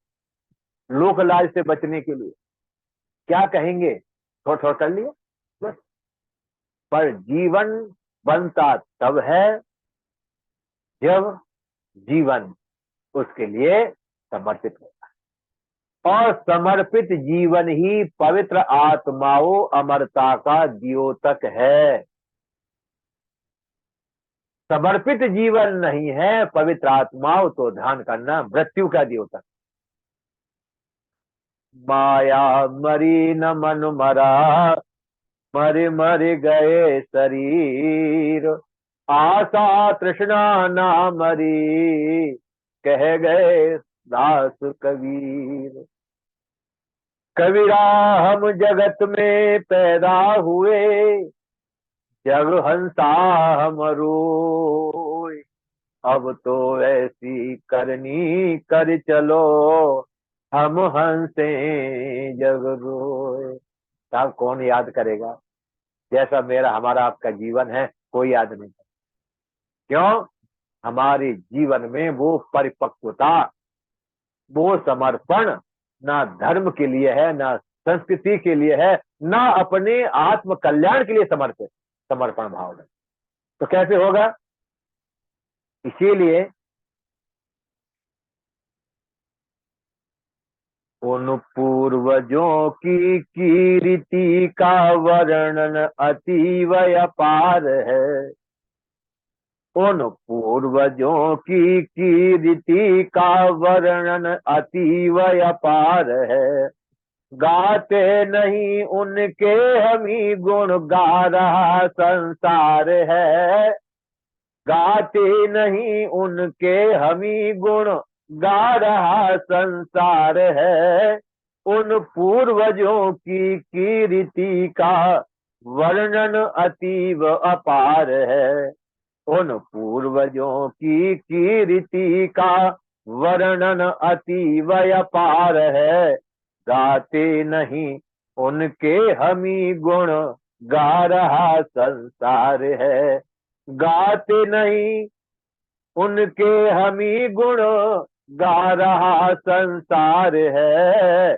Speaker 1: लोक लाज से बचने के लिए, क्या कहेंगे, थोड़ा थोड़ा कर लिया बस। पर जीवन बनता तब है जब जीवन उसके लिए समर्पित होता है, और समर्पित जीवन ही पवित्र आत्माओं अमरता का द्योतक है। समर्पित जीवन नहीं है पवित्र आत्माओं, तो ध्यान करना, मृत्यु का द्योतक। माया मरी न मन मरा, मर मर गए शरीर, आशा तृष्णा ना मरी, कह गए दास कबीर। कबीरा हम जगत में पैदा हुए, जग हंसा हम रोए, अब तो ऐसी करनी कर चलो, हम हंसे जग रोए। साहब कौन याद करेगा जैसा मेरा हमारा आपका जीवन है, कोई याद नहीं करता। क्यों? हमारे जीवन में वो परिपक्वता, वो समर्पण ना धर्म के लिए है, ना संस्कृति के लिए है, ना अपने आत्म कल्याण के लिए समर्पित समर्पण भाव है। तो कैसे होगा? इसीलिए उन पूर्वजों की कीर्ति का वर्णन अतीव अपार है। उन पूर्वजों की कीर्ति का वर्णन अतीव अपार है। गाते नहीं उनके हमी गुण, गा रहा संसार है। गाते नहीं उनके हमी गुण, गा रहा संसार है। उन पूर्वजों की कीर्ति का वर्णन अतीव अपार है। उन पूर्वजों की कीर्ति का वर्णन अतीव अपार है। गाते नहीं उनके हमी गुण, गा रहा संसार है। गाते नहीं उनके हमी गुण, गा रहा संसार है।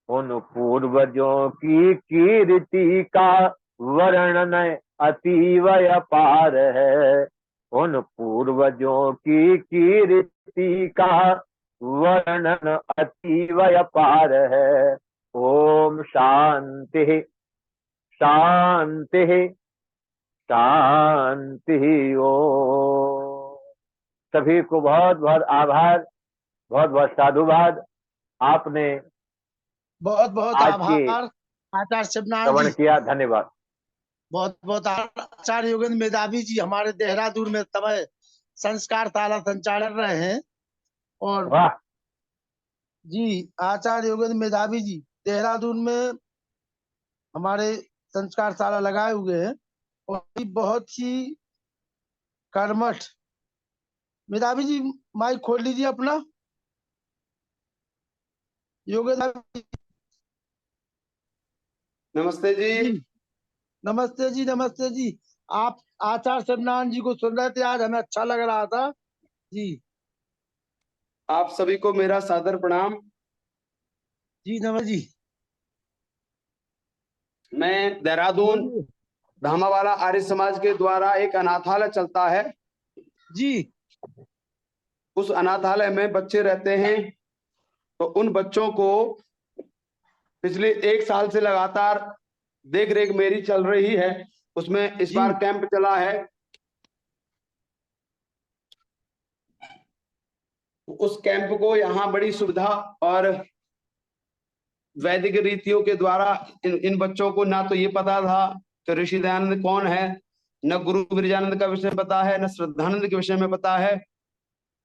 Speaker 1: उन पूर्वजों की कीर्ति का वर्णन अतीव अपार है। उन पूर्वजों की कीर्ति का वर्णन अतीव अपार है। ओम शांति शांति शांति। ओम। सभी को बहुत बहुत आभार, बहुत बहुत साधुवाद। आपने
Speaker 2: बहुत बहुत
Speaker 1: आज के
Speaker 2: आभार आचार्य शिवनारायण
Speaker 1: श्रवण
Speaker 2: जी,
Speaker 1: किया, धन्यवाद।
Speaker 2: बहुत बहुत आचार्य योगेंद्र मेधावी जी हमारे देहरादून में समय संस्कार शाला संचालक रहे हैं। और
Speaker 1: वाह,
Speaker 2: जी आचार्य योगेंद्र मेधावी जी देहरादून में हमारे संस्कार शाला लगाए हुए हैं और बहुत ही कर्मठ। मेधावी जी माइक खोल लीजिए अपना। योगेंद्र
Speaker 3: नमस्ते जी।
Speaker 2: जी नमस्ते जी, नमस्ते जी। आप आचार्य शिवनारायण जी को सुन रहे थे, आज हमें अच्छा लग रहा था जी।
Speaker 3: आप सभी को मेरा सादर प्रणाम।
Speaker 2: जी नमस्ते जी।
Speaker 3: मैं देहरादून
Speaker 2: बोलिए
Speaker 3: धामावाला आर्य समाज के द्वारा एक अनाथालय चलता है।
Speaker 2: जी।
Speaker 3: उस अनाथालय में बच्चे रहते हैं, तो उन बच्चों को पिछले 1 साल से लगातार देख रेख मेरी चल रही है। उसमें इस
Speaker 2: जी
Speaker 3: बार कैंप चला है। उस कैंप को यहाँ बड़ी सुविधा और वैदिक रीतियों के द्वारा इन बच्चों को ना तो ये पता था कि ऋषि दयानंद कौन है, न गुरु विरजानंद का विषय पता है, न श्रद्धानंद के विषय में पता है।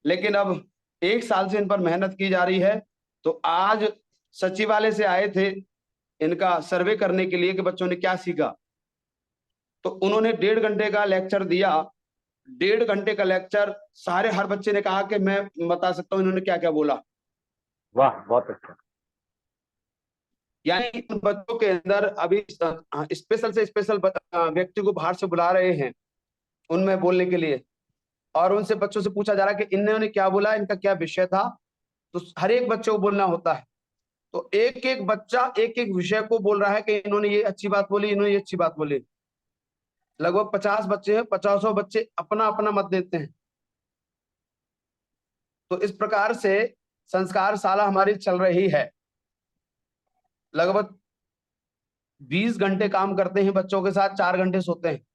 Speaker 3: लेकिन अब 1 साल से इन पर मेहनत की जा रही है। तो आज सचिवालय से आए थे इनका सर्वे करने के लिए कि बच्चों ने क्या सीखा। तो उन्होंने 1.5 घंटे का लेक्चर दिया। 1.5 घंटे का लेक्चर सारे हर बच्चे ने कहा कि मैं बता सकता हूं इन्होंने क्या क्या बोला।
Speaker 1: वाह, बहुत अच्छा।
Speaker 3: यानी उन बच्चों के अंदर अभी स्पेशल से स्पेशल व्यक्ति को बाहर से बुला रहे हैं उनमें बोलने के लिए, और उनसे बच्चों से पूछा जा रहा है कि इन्होंने क्या बोला, इनका क्या विषय था। तो हर एक बच्चे को बोलना होता है। तो एक एक बच्चा एक एक विषय को बोल रहा है कि इन्होंने ये अच्छी बात बोली, इन्होंने ये अच्छी बात बोली। लगभग 50 बच्चे हैं, 50 बच्चे अपना अपना मत देते हैं। तो इस प्रकार से संस्कार शाला हमारी चल रही है। लगभग 20 घंटे काम करते हैं बच्चों के साथ, 4 घंटे सोते हैं।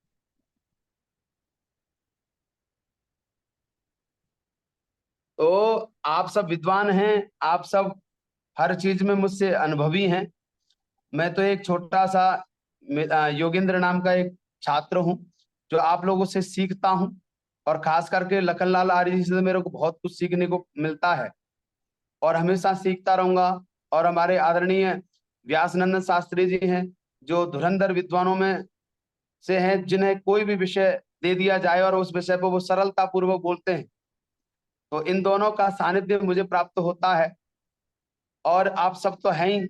Speaker 3: तो आप सब विद्वान हैं, आप सब हर चीज में मुझसे अनुभवी हैं। मैं तो एक छोटा सा योगेंद्र नाम का एक छात्र हूं जो आप लोगों से सीखता हूं, और खास करके लखनलाल आर्य जी से मेरे को बहुत कुछ सीखने को मिलता है और हमेशा सीखता रहूंगा। और हमारे आदरणीय व्यासनंदन शास्त्री जी हैं जो धुरंधर विद्वानों में से हैं, जिन्हें कोई भी विषय दे दिया जाए और उस विषय पर वो सरलता पूर्वक बोलते हैं। तो इन दोनों का सानिध्य मुझे प्राप्त होता है। और आप सब तो हैं ही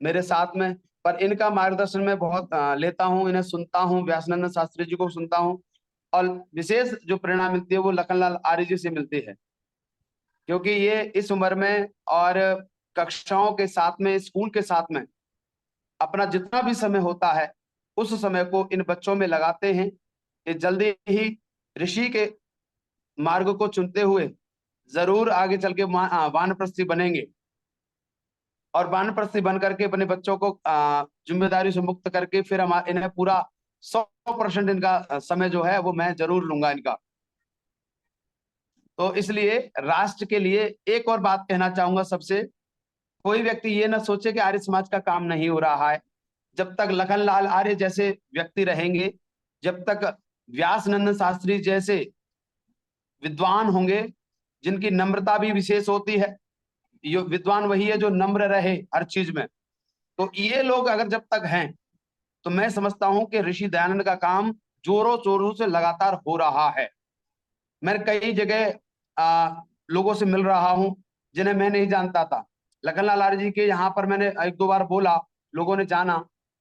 Speaker 3: मेरे साथ में, पर इनका मार्गदर्शन मैं बहुत लेता हूँ, इन्हें सुनता हूँ, व्यासानंद शास्त्री जी को सुनता हूँ। और विशेष जो प्रेरणा मिलती है वो लखनलाल आर्य जी से मिलती है, क्योंकि ये इस उम्र में और कक्षाओं के साथ में, स्कूल के साथ में अपना जितना भी समय होता है उस समय को इन बच्चों में लगाते हैं। ये जल्दी ही ऋषि के मार्ग को चुनते हुए जरूर आगे चल के वानप्रस्थी बनेंगे, और वानप्रस्थी बन करके अपने बच्चों को जिम्मेदारी से मुक्त करके फिर हम इन्हें पूरा 100% इनका समय जो है वो मैं जरूर लूंगा इनका। तो इसलिए राष्ट्र के लिए एक और बात कहना चाहूंगा सबसे, कोई व्यक्ति ये ना सोचे कि आर्य समाज का काम नहीं हो रहा है। जब तक लखनलाल आर्य जैसे व्यक्ति रहेंगे, जब तक व्यासनंद शास्त्री जैसे विद्वान होंगे जिनकी नम्रता भी विशेष होती है, ये विद्वान वही है जो नम्र रहे हर चीज में, तो ये लोग अगर जब तक हैं तो मैं समझता हूं कि ऋषि दयानंद का काम जोरों शोरों से लगातार हो रहा है। मैं कई जगह लोगों से मिल रहा हूं जिन्हें मैं नहीं जानता था। लखनलाल आर्य जी के यहाँ पर मैंने 1-2 बार बोला, लोगों ने जाना,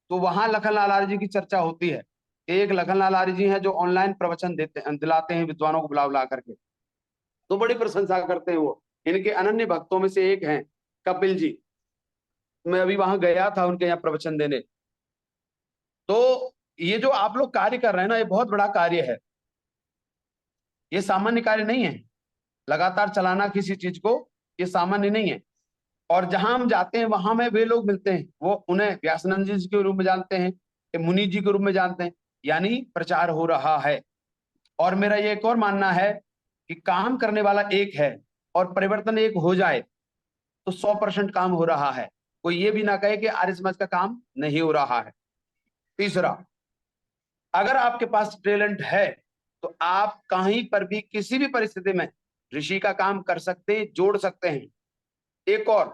Speaker 3: तो वहां लखनलाल आर्य जी की चर्चा होती है। एक लखनलाल आर्य जी हैं जो ऑनलाइन प्रवचन दिलाते हैं विद्वानों को बुला बुला करके, तो बड़ी प्रशंसा करते हैं वो। इनके अनन्य भक्तों में से एक हैं कपिल जी। मैं अभी वहां गया था उनके यहाँ प्रवचन देने। तो ये जो आप लोग कार्य कर रहे हैं ना, ये बहुत बड़ा कार्य है, ये सामान्य कार्य नहीं है। लगातार चलाना किसी चीज को, ये सामान्य नहीं है। और जहां हम जाते हैं वहां में वे लोग मिलते हैं, वो उन्हें व्यासानंद जी के रूप में जानते हैं, मुनि जी के रूप में जानते हैं, यानी प्रचार हो रहा है। और मेरा ये एक और मानना है कि काम करने वाला एक है और परिवर्तन एक हो जाए तो 100% काम हो रहा है। कोई ये भी ना कहे कि आर्य समाज का काम नहीं हो रहा है। तीसरा, अगर आपके पास टैलेंट है तो आप कहीं पर भी किसी भी परिस्थिति में ऋषि का काम कर सकते हैं, जोड़ सकते हैं। एक और,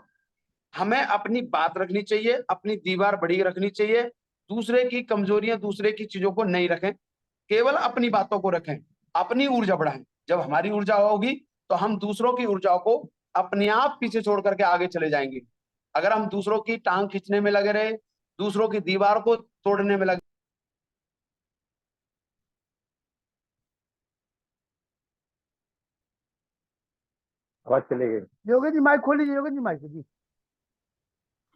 Speaker 3: हमें अपनी बात रखनी चाहिए, अपनी दीवार बड़ी रखनी चाहिए, दूसरे की कमजोरियां, दूसरे की चीजों को नहीं रखें, केवल अपनी बातों को रखें, अपनी ऊर्जा बढ़ाएं। जब हमारी ऊर्जा होगी तो हम दूसरों की ऊर्जाओं को अपने आप पीछे छोड़ करके आगे चले जाएंगे। अगर हम दूसरों की टांग खींचने में लगे रहे, दूसरों की दीवार को तोड़ने में लगे,
Speaker 1: आवाज चली गई।
Speaker 2: योगेश जी माइक खोल लीजिए, योगेश जी माइक जी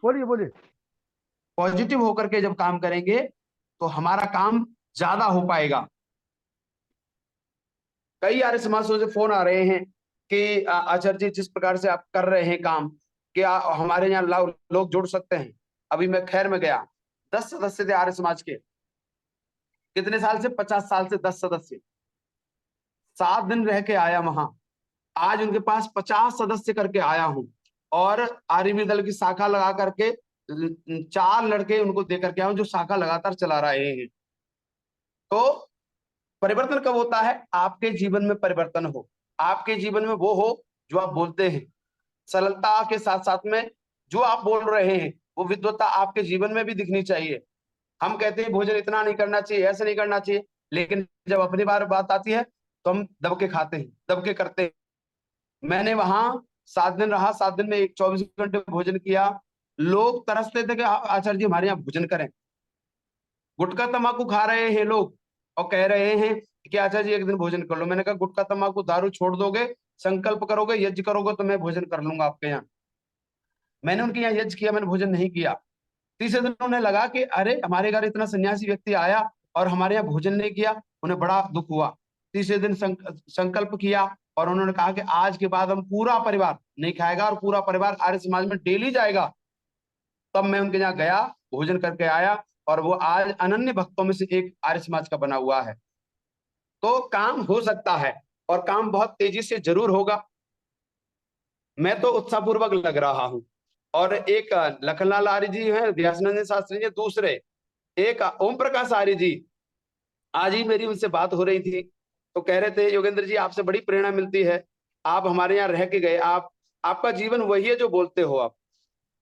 Speaker 2: बोलिए बोलिए।
Speaker 3: पॉजिटिव होकर के जब काम करेंगे तो हमारा काम ज्यादा हो पाएगा। कई आर्य समाजों से फोन आ रहे हैं कि आचार्य जी जिस प्रकार से आप कर रहे हैं काम, क्या हमारे यहाँ लोग जुड़ सकते हैं। अभी मैं खैर में गया, 10 सदस्य थे आर्य समाज के। कितने साल से? 50 साल से 10 सदस्य। 7 दिन रह के आया वहां। आज उनके पास 50 सदस्य करके आया हूं, और आर्यवीर दल की शाखा लगा करके 4 लड़के उनको दे करके आया हूं जो शाखा लगातार चला रहे हैं। तो परिवर्तन कब होता है? आपके जीवन में परिवर्तन हो, आपके जीवन में वो हो जो आप बोलते हैं। सरलता के साथ साथ में जो आप बोल रहे हैं वो विद्वत्ता आपके जीवन में भी दिखनी चाहिए। हम कहते हैं भोजन इतना नहीं करना चाहिए, ऐसे नहीं करना चाहिए, लेकिन जब अपनी बात आती है तो हम दब के खाते हैं, दब के करते हैं। मैंने वहां 7 दिन रहा, 7 दिन में 24 घंटे भोजन किया। लोग तरसते थे कि आचार्य जी हमारे यहाँ भोजन करें। गुटखा तंबाकू खा रहे हैं लोग और कह रहे हैं कि आचार्य जी एक दिन भोजन कर लो। मैंने कहा गुटखा तंबाकू दारू छोड़ दोगे, संकल्प करोगे, यज्ञ करोगे तो मैं भोजन कर लूंगा आपके यहाँ। मैंने उनके यहाँ यज्ञ किया, मैंने भोजन नहीं किया। तीसरे दिन उन्हें लगा कि अरे हमारे घर इतना सन्यासी व्यक्ति आया और हमारे यहाँ भोजन नहीं किया, उन्हें बड़ा दुख हुआ। तीसरे दिन संकल्प किया और उन्होंने कहा कि आज के बाद हम पूरा परिवार नहीं खाएगा और पूरा परिवार आर्य समाज में डेली जाएगा। तब मैं उनके यहाँ गया, भोजन करके आया, और वो आज अनन्य भक्तों में से एक आर्य समाज का बना हुआ है। तो काम हो सकता है और काम बहुत तेजी से जरूर होगा। मैं तो उत्साहपूर्वक लग रहा हूं। और एक लखनलाल आर्य जी हैं, व्यासानंद शास्त्री जी, दूसरे एक ओम प्रकाश आर्य जी। आज ही मेरी उनसे बात हो रही थी, तो कह रहे थे योगेंद्र जी आपसे बड़ी प्रेरणा मिलती है, आप हमारे यहाँ रह के गए, आपका जीवन वही है जो बोलते हो आप।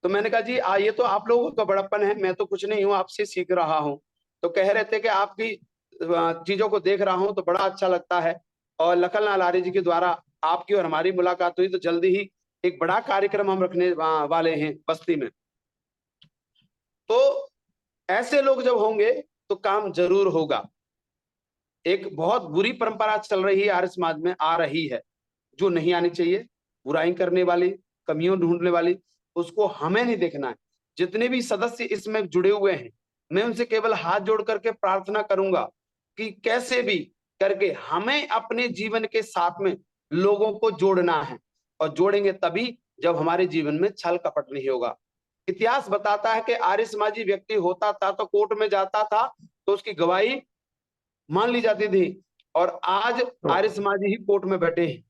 Speaker 3: तो मैंने कहा जी ये तो आप लोगों का बड़प्पन है, मैं तो कुछ नहीं हूँ, आपसे सीख रहा हूँ। तो कह रहे थे कि आपकी चीजों को देख रहा हूं तो बड़ा अच्छा लगता है। और लखनलाल आर्य जी के द्वारा आपकी और हमारी मुलाकात हुई, तो जल्दी ही एक बड़ा कार्यक्रम हम रखने वाले हैं बस्ती में। तो ऐसे लोग जब होंगे तो काम जरूर होगा। एक बहुत बुरी परंपरा चल रही है आर्य समाज में, आ रही है, जो नहीं आनी चाहिए, बुराई करने वाली, कमियों ढूंढने वाली, उसको हमें नहीं देखना है। जितने भी सदस्य इसमें जुड़े हुए हैं, मैं उनसे केवल हाथ जोड़ करके प्रार्थना करूंगा कि कैसे भी करके हमें अपने जीवन के साथ में लोगों को जोड़ना है, और जोड़ेंगे तभी जब हमारे जीवन में छल कपट नहीं होगा। इतिहास बताता है कि आर्य समाजी व्यक्ति होता था तो कोर्ट में जाता था तो उसकी गवाही मान ली जाती थी, और आज आर्य समाजी ही कोर्ट में बैठे हैं।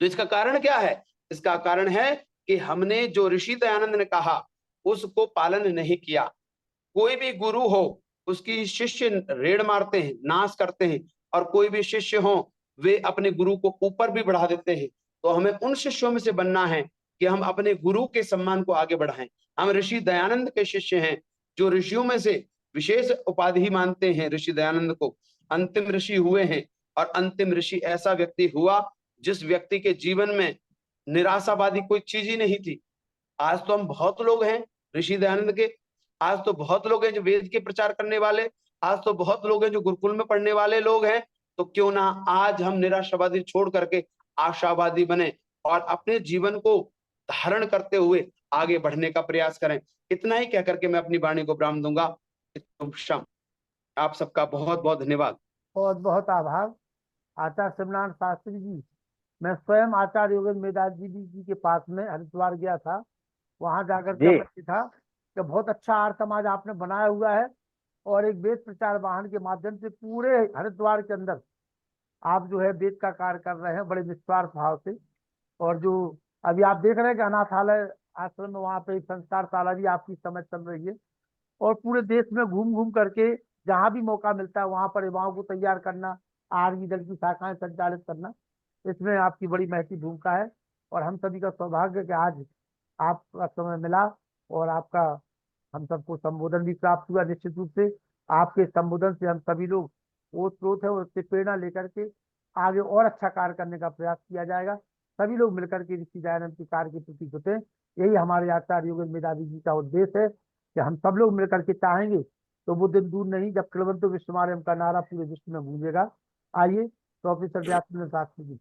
Speaker 3: तो इसका कारण क्या है? इसका कारण है कि हमने जो ऋषि दयानंद ने कहा उसको पालन नहीं किया। कोई भी गुरु हो, उसकी शिष्य रेड़ मारते हैं, नाश करते हैं, और कोई भी शिष्य हो वे अपने गुरु को ऊपर भी बढ़ा देते हैं। तो हमें उन शिष्यों में से बनना है कि हम अपने गुरु के सम्मान को आगे बढ़ाएं। हम ऋषि दयानंद के शिष्य हैं, जो ऋषियों में से विशेष उपाधि मानते हैं ऋषि दयानंद को, अंतिम ऋषि हुए हैं। और अंतिम ऋषि ऐसा व्यक्ति हुआ जिस व्यक्ति के जीवन में निराशावादी कोई चीज ही नहीं थी। आज तो हम बहुत लोग हैं ऋषि दयानंद के, आज तो बहुत लोग हैं जो वेद के प्रचार करने वाले, आज तो बहुत लोग हैं जो गुरुकुल में पढ़ने वाले लोग हैं। तो क्यों ना आज हम निराशावादी छोड़ करके आशावादी बने और अपने जीवन को धारण करते हुए आगे बढ़ने का प्रयास करें। इतना ही कह करके मैं अपनी वाणी को विराम दूंगा। शाम आप सबका बहुत बहुत धन्यवाद।
Speaker 2: बहुत बहुत आभार आचार्य शिवनारायण शास्त्री जी। मैं स्वयं आचार्य योगेंद्र मेधावी जी के पास में हरिद्वार गया था। वहां जाकर के
Speaker 1: जी।
Speaker 2: मैं देखा कि बहुत अच्छा आर्य समाज आपने बनाया हुआ है, और एक वेद प्रचार वाहन के माध्यम से पूरे हरिद्वार के अंदर आप जो है वेद का कार्य कर रहे हैं बड़े निस्वार्थ भाव से। और जो अभी आप देख रहे हैं कि अनाथालय आश्रम में वहाँ पे एक संस्कारशाला भी आपकी समय चल रही है, और पूरे देश में घूम घूम करके जहाँ भी मौका मिलता है वहां पर युवाओं को तैयार करना, आर्मी दल की शाखाएं संचालित करना, इसमें आपकी बड़ी महती भूमिका है। और हम सभी का सौभाग्य है कि आज आपका समय मिला और आपका हम सबको संबोधन भी प्राप्त हुआ। निश्चित रूप से आपके संबोधन से हम सभी लोग वो स्रोत है और उससे प्रेरणा लेकर के आगे और अच्छा कार्य करने का प्रयास किया जाएगा। सभी लोग मिलकर के ऋषि दयानंद के कार्य के प्रति जुटे, यही हमारे आचार्य योगेंद्र मेधावी जी का उद्देश्य है कि हम सब लोग मिलकर के चाहेंगे तो वो दिन दूर नहीं जब कृणवंतो विश्वमार्यम का नारा पूरे विश्व में गूंजेगा। आइए प्रोफेसर व्यासचंद्र शास्त्री जी।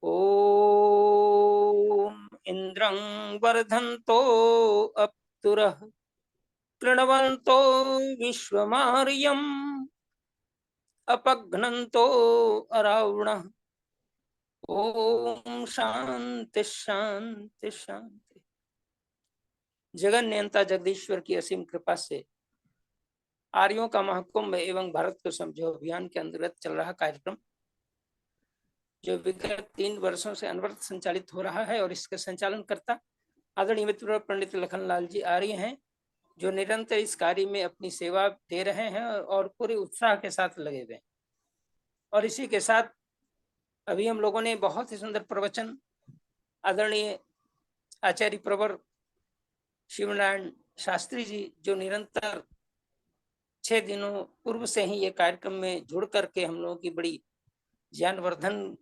Speaker 4: ॐ इन्द्रं वर्धन्तो अप्सुरः कृण्वन्तो विश्वमार्यम् अपघ्नन्तो अरावणः। ओम शांति शांति शांति। जगन नियंता जगदीश्वर की असीम कृपा से आर्यों का महाकुंभ एवं भारत को समझो अभियान के अंतर्गत चल रहा कार्यक्रम, जो विगत 3 वर्षों से अनवरत संचालित हो रहा है, और इसका संचालन करता आदरणीय मित्र पंडित लखनलाल जी आर्य हैं, जो निरंतर इस कार्य में अपनी सेवा दे रहे हैं और पूरे उत्साह के साथ लगे हुए हैं। और इसी के साथ अभी हम लोगों ने बहुत ही सुंदर प्रवचन आदरणीय आचार्य प्रवर शिवनारायण शास्त्री जी, जो निरंतर 6 दिनों पूर्व से ही ये कार्यक्रम में जुड़ करके हम लोगों की बड़ी ज्ञानवर्धन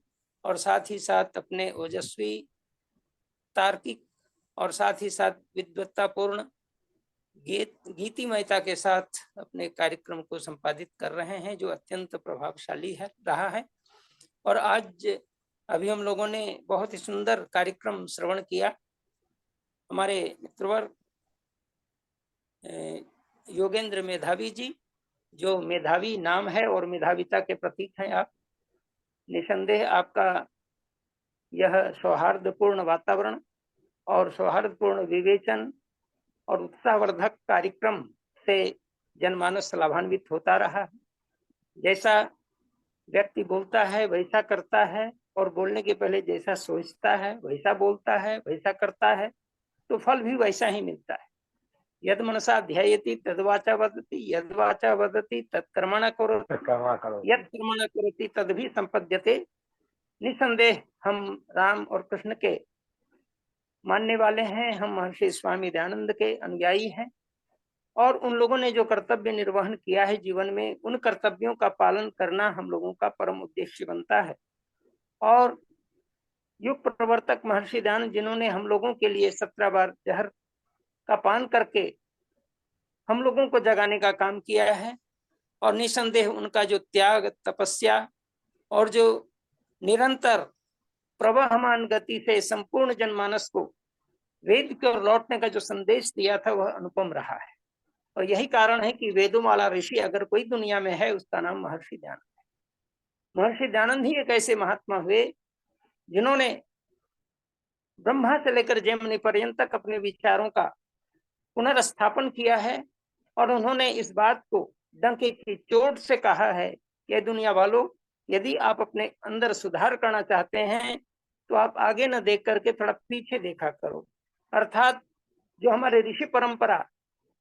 Speaker 4: और साथ ही साथ अपने ओजस्वी, तार्किक और साथ ही साथ विद्वत्तापूर्ण गीतिमयता के साथ अपने कार्यक्रम को संपादित कर रहे हैं, जो अत्यंत प्रभावशाली है रहा है। और आज अभी हम लोगों ने बहुत ही सुंदर कार्यक्रम श्रवण किया। हमारे मित्रवर योगेंद्र मेधावी जी, जो मेधावी नाम है और मेधाविता के प्रतीक हैं आप, निसंदेह आपका यह सौहार्दपूर्ण वातावरण और सौहार्दपूर्ण विवेचन और उत्साहवर्धक कार्यक्रम से जनमानस लाभान्वित होता रहा। जैसा व्यक्ति बोलता है वैसा करता है, और बोलने के पहले जैसा सोचता है वैसा बोलता है वैसा करता है, तो फल भी वैसा ही मिलता है। यद मनसा ध्यायति तद्वाचा वदति, यद वाचा वदति तत्कर्मणा करोति, यद कर्मणा करोति तद भी संपद्यते। निसंदेह हम राम और कृष्ण के मानने वाले हैं, हम महर्षि स्वामी दयानंद के अनुयायी हैं, और उन लोगों ने जो कर्तव्य निर्वहन किया है जीवन में, उन कर्तव्यों का पालन करना हम लोगों का परम उद्देश्य बनता है। और युग प्रवर्तक महर्षि दयानंद, जिन्होंने हम लोगों के लिए 17 बार जहर का पान करके हम लोगों को जगाने का काम किया है, और निसंदेह उनका जो त्याग, तपस्या और जो निरंतर प्रवाहमान गति से संपूर्ण जनमानस को वेद की ओर लौटने का जो संदेश दिया था, वह अनुपम रहा है। और यही कारण है कि वेदोमाला ऋषि अगर कोई दुनिया में है, उसका नाम महर्षि दयानंद है। महर्षि दयानंद ही एक ऐसे महात्मा हुए जिन्होंने ब्रह्मा से लेकर जैमिनि पर्यंत तक अपने विचारों का पुनर्स्थापन किया है। और उन्होंने इस बात को डंके की चोट से कहा है कि दुनिया वालों, यदि आप अपने अंदर सुधार करना चाहते हैं तो आप आगे न देख करके थोड़ा पीछे देखा करो। अर्थात जो हमारे ऋषि परंपरा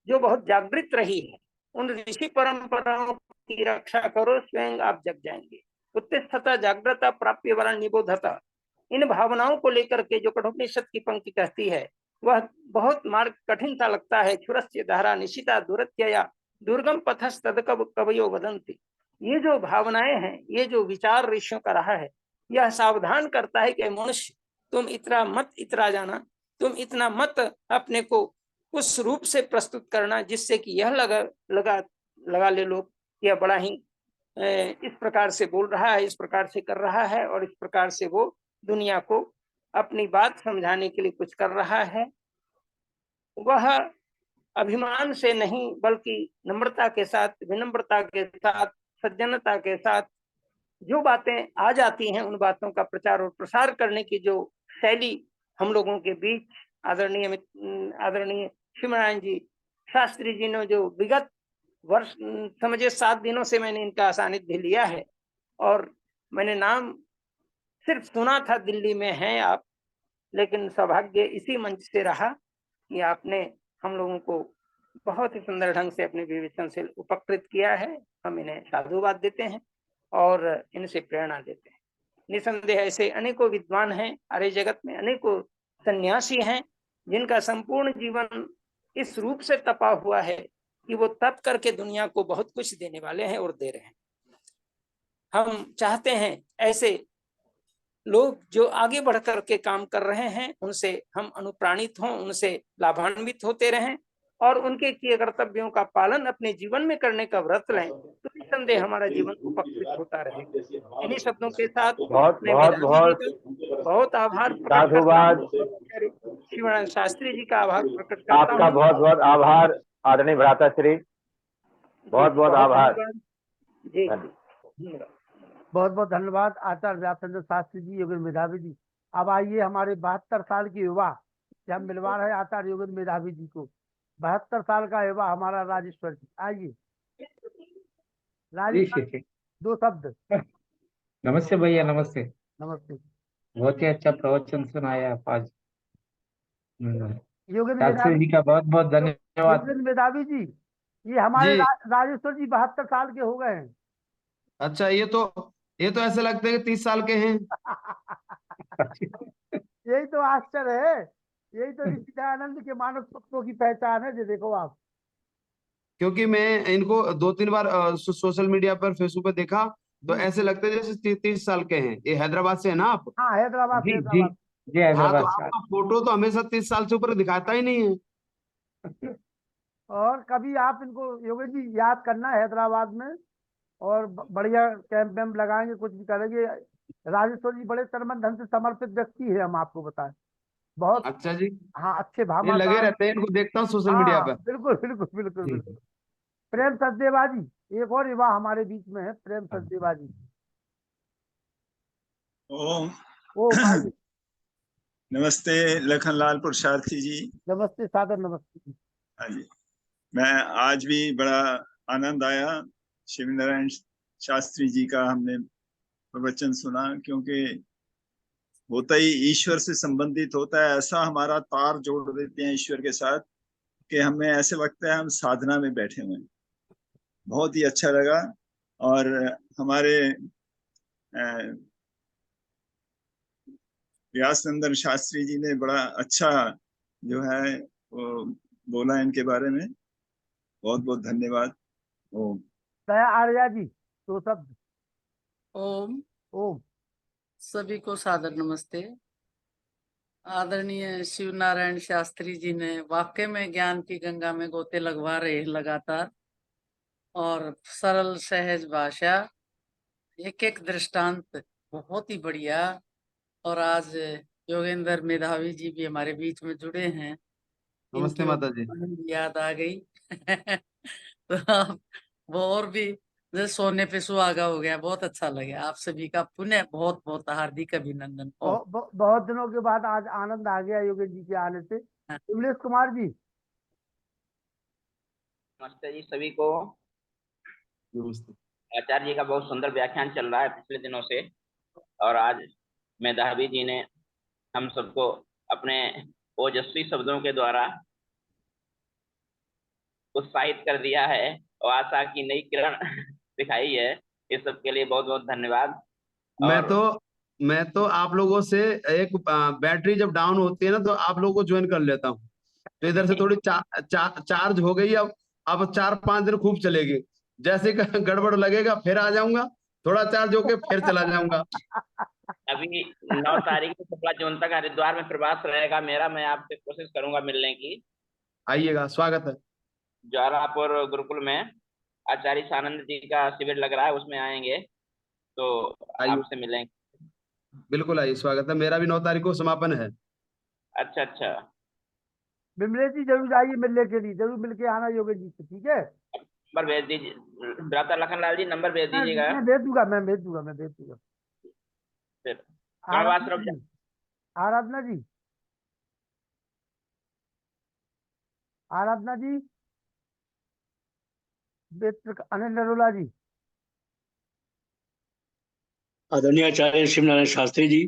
Speaker 4: जो बहुत जागृत रही है, उन ऋषि परंपराओं की रक्षा करो, स्वयं आप जग जाएंगे। उत्तिष्ठता जागृता प्राप्य वरण निबोधता, इन भावनाओं को लेकर के जो कठोपनिषद की पंक्ति कहती है, वह बहुत मार्ग कठिन सा लगता है। क्षुरस्य धारा निशिता दुरत्यया दुर्गम पथस तद कवयो वदंती। ये जो भावनाएं हैं, ये जो विचार ऋषियों का रहा है, यह सावधान करता है कि मनुष्य, तुम इतना मत इतरा जाना, तुम इतना मत अपने को उस रूप से प्रस्तुत करना जिससे कि यह लगा ले लोग, यह बड़ा ही इस प्रकार से बोल रहा है, इस प्रकार से कर रहा है, और इस प्रकार से वो दुनिया को अपनी बात समझाने के लिए कुछ कर रहा है। वह अभिमान से नहीं, बल्कि नम्रता के साथ, विनम्रता के साथ, सज्जनता के साथ जो बातें आ जाती हैं, उन बातों का प्रचार और प्रसार करने की जो शैली हम लोगों के बीच आदरणीय शिवनारायण जी शास्त्री जी ने जो विगत वर्ष समझे 7 दिनों से मैंने इनका सानिध्य लिया है, और मैंने नाम सिर्फ सुना था दिल्ली में हैं आप, लेकिन सौभाग्य इसी मंच से रहा कि आपने हम लोगों को बहुत ही सुंदर ढंग से अपने विवेचन से उपकृत किया है। हम इन्हें साधुवाद देते हैं और इनसे प्रेरणा देते हैं। निसंदेह ऐसे अनेकों विद्वान हैं अरे जगत में, अनेकों सन्यासी हैं जिनका संपूर्ण जीवन इस रूप से तपा हुआ है कि वो तप करके दुनिया को बहुत कुछ देने वाले हैं और दे रहे हैं। हम चाहते हैं ऐसे लोग जो आगे बढ़ कर के काम कर रहे हैं, उनसे हम अनुप्राणित हों, उनसे लाभान्वित होते रहें, और उनके किए कर्तव्यों का पालन अपने जीवन में करने का व्रत लें, तो निसंदेह हमारा जीवन उपकृत होता रहेगा। इन्हीं शब्दों के साथ
Speaker 1: बहुत बहुत बहुत
Speaker 4: बहुत आभार प्रकट
Speaker 1: साधुवाद।
Speaker 4: करता हूं। शिवनारायण शास्त्री जी का आभार प्रकट करता
Speaker 1: आपका
Speaker 4: हूं।
Speaker 1: बहुत बहुत आभार आदरणीय भ्राताश्री, बहुत बहुत आभार
Speaker 4: जी।
Speaker 2: बहुत बहुत धन्यवाद आचार्य व्यासचंद्र शास्त्री जी, योगेंद्र मेधावी जी। अब आइए हमारे 72 साल की युवा से हम मिलवा रहे हैं आचार्य योगेंद्र मेधावी जी को। 72 साल का युवा हमारा राजेश्वर जी, आइए राजेश्वर, 2 शब्द।
Speaker 5: नमस्ते भैया, नमस्ते।
Speaker 2: नमस्ते।
Speaker 5: बहुत ही अच्छा प्रवचन सुनाया आप आज।
Speaker 2: योगेंद्र
Speaker 5: शास्त्री जी का बहुत बहुत धन्यवाद।
Speaker 2: योगेंद्र मेधावी जी, ये हमारे
Speaker 3: जी।
Speaker 2: राजेश्वर जी 72 साल के हो गए हैं।
Speaker 3: अच्छा, ये तो ऐसे लगते हैं कि 30 साल के हैं।
Speaker 2: यही तो आश्चर्य है, यही तो ऋषि दयानंद के मानव तत्वों की पहचान है। जो देखो आप,
Speaker 3: क्योंकि मैं इनको 2-3 बार सोशल मीडिया पर, फेसबुक पे देखा, तो ऐसे लगते हैं जैसे 30 साल के हैं। ये हैदराबाद से है ना आप?
Speaker 2: हाँ हैदराबाद से,
Speaker 5: जी जी
Speaker 2: हैदराबाद।
Speaker 5: जी,
Speaker 3: हाँ, तो
Speaker 5: हैदराबाद से।
Speaker 3: आपका फोटो तो हमेशा 30 साल से ऊपर दिखाता ही नहीं है।
Speaker 2: और कभी आप इनको योगेश जी याद करना हैदराबाद में, और बढ़िया कैंप वैम्प लगाएंगे, कुछ भी करेंगे। राजेश्वर जी बड़े तन मन धन से समर्पित व्यक्ति है, हम आपको बताएं, बहुत।
Speaker 3: अच्छा जी,
Speaker 2: हाँ, अच्छे
Speaker 3: ये
Speaker 2: भामाशाह
Speaker 3: लगे रहते हैं, इनको देखता हूँ सोशल मीडिया
Speaker 2: हाँ
Speaker 3: पर।
Speaker 2: बिल्कुल बिल्कुल बिल्कुल
Speaker 5: जी
Speaker 2: बिल्कुल। प्रेम सचदेवा जी, एक और युवा हमारे बीच में है, प्रेम सचदेवा जी।
Speaker 6: ओम
Speaker 2: ओ भाई,
Speaker 6: नमस्ते लखनलाल पुरुषार्थी जी।
Speaker 2: नमस्ते सादर नमस्ते।
Speaker 6: हाँ जी, मैं आज भी बड़ा आनंद आया शिव नारायण शास्त्री जी का हमने प्रवचन सुना, क्योंकि होता ही ईश्वर से संबंधित होता है। ऐसा हमारा तार जोड़ देते हैं ईश्वर के साथ कि हमें ऐसे लगता है हम साधना में बैठे हुए हैं। बहुत ही अच्छा लगा। और हमारे व्यासचंद्र शास्त्री जी ने बड़ा अच्छा जो है वो बोला इनके बारे में। बहुत बहुत धन्यवाद। ओम।
Speaker 2: दया आर्या जी, दो शब्द।
Speaker 7: ओम।
Speaker 2: ओम।
Speaker 7: सभी को सादर नमस्ते। आदरणीय शिव नारायण शास्त्री जी ने वाकई में ज्ञान की गंगा में गोते लगवा रहे हैं लगातार, और सरल सहज भाषा, एक एक दृष्टांत बहुत ही बढ़िया। और आज योगेंद्र मेधावी जी भी हमारे बीच में जुड़े हैं।
Speaker 3: नमस्ते
Speaker 7: इनकी
Speaker 3: माता जी।
Speaker 7: उन्हें याद आ गई तो आप वो और भी जैसे सोने पे सुहागा हो गया। बहुत अच्छा लगा। आप सभी का पुनः बहुत बहुत हार्दिक अभिनंदन। ओम।
Speaker 2: बहुत दिनों के बाद आज आनंद आ गया योगेश जी के आने से।
Speaker 7: हाँ।
Speaker 2: विमलेश कुमार जी।
Speaker 8: नमस्ते जी सभी को।
Speaker 3: नमस्ते।
Speaker 8: आचार्य जी का बहुत सुंदर व्याख्यान चल रहा है पिछले दिनों से, और आज मेधावी जी ने हम सबको अपने ओजस्वी शब्दों के द्वारा उत्साहित कर दिया है और आशा की नई किरण दिखाई है। इस सब के लिए बहुत बहुत धन्यवाद।
Speaker 3: मैं तो आप लोगों से एक बैटरी जब डाउन होती है ना, तो आप लोगों को ज्वाइन कर लेता हूँ। तो इधर से थोड़ी चार्ज हो गई। अब 4-5 दिन खूब चलेगी। जैसे कि गड़बड़ लगेगा फिर आ जाऊंगा, थोड़ा चार्ज होके फिर चला जाऊंगा।
Speaker 8: अभी 9 तारीख से 16 जून तक हरिद्वार में प्रवास रहेगा मेरा। मैं आपसे कोशिश करूंगा मिलने की।
Speaker 3: आइएगा, स्वागत है।
Speaker 8: ज्वालापुर गुरुकुल में आचार्य सानंद जी का शिविर लग रहा है, उसमें आएंगे तो
Speaker 3: आइए,
Speaker 8: आपसे मिलेंगे।
Speaker 3: बिल्कुल आइए, स्वागत है। मेरा भी 9 तारीख को समापन है।
Speaker 8: अच्छा अच्छा।
Speaker 2: विमलेश जी जरूर आइए मिलने के लिए, जरूर मिलके आना योगेश जी से, ठीक है।
Speaker 8: नंबर भेज दीजिए भ्राता लखनलाल जी, नंबर भेज दीजिएगा।
Speaker 2: मैं भेज दूंगा, मैं भेज दूंगा, मैं भेज दूंगा।
Speaker 8: फिर
Speaker 2: आराधना जी, आराधना जी, आराधना जी, अनिल नरोला जी।
Speaker 9: आदरणीय आचार्य शिवनारायण शास्त्री जी,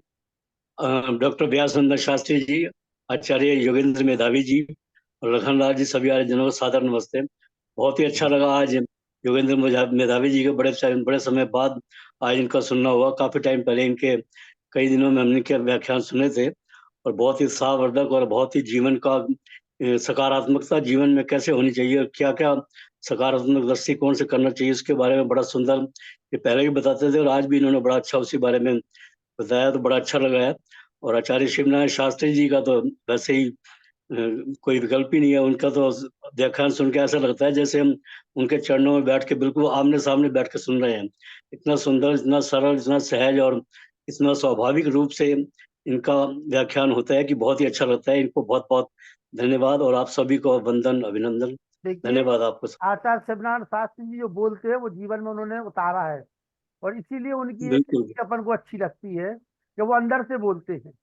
Speaker 9: डॉक्टर व्यासनंद शास्त्री जी, आचार्य योगेंद्र मेधावी जी और लखनलाल जी, सभी आर्यजनों को सादर नमस्ते। बहुत ही अच्छा लगा आज योगेंद्र मेधावी जी के बड़े समय बाद आज इनका सुनना हुआ। काफी टाइम पहले इनके कई दिनों में हमने इनके व्याख्यान सुने थे, और बहुत ही उत्साहवर्धक और बहुत ही जीवन का सकारात्मकता जीवन में कैसे होनी चाहिए और क्या क्या सकारात्मक दृष्टिकोण से करना चाहिए, उसके बारे में बड़ा सुंदर ये पहले भी बताते थे, और आज भी इन्होंने बड़ा अच्छा उसी बारे में बताया, तो बड़ा अच्छा लगा है। और आचार्य शिवनारायण शास्त्री जी का तो वैसे ही कोई विकल्प ही नहीं है। उनका तो व्याख्यान सुन के ऐसा लगता है जैसे हम उनके चरणों में बैठ के बिल्कुल आमने सामने बैठ के सुन रहे हैं। इतना सुंदर, इतना सरल, इतना सहज और इतना स्वाभाविक रूप से इनका व्याख्यान होता है कि बहुत ही अच्छा लगता है। इनको बहुत बहुत धन्यवाद, और आप सभी को वंदन, अभिनंदन।
Speaker 2: देखिए,
Speaker 9: धन्यवाद आपको।
Speaker 2: आचार्य शिवनारायण शास्त्री जी जो बोलते हैं वो जीवन में उन्होंने उतारा है, और इसीलिए उनकी एक
Speaker 9: बिल्कुल
Speaker 2: चीज अपन को अच्छी लगती है कि वो अंदर से बोलते हैं।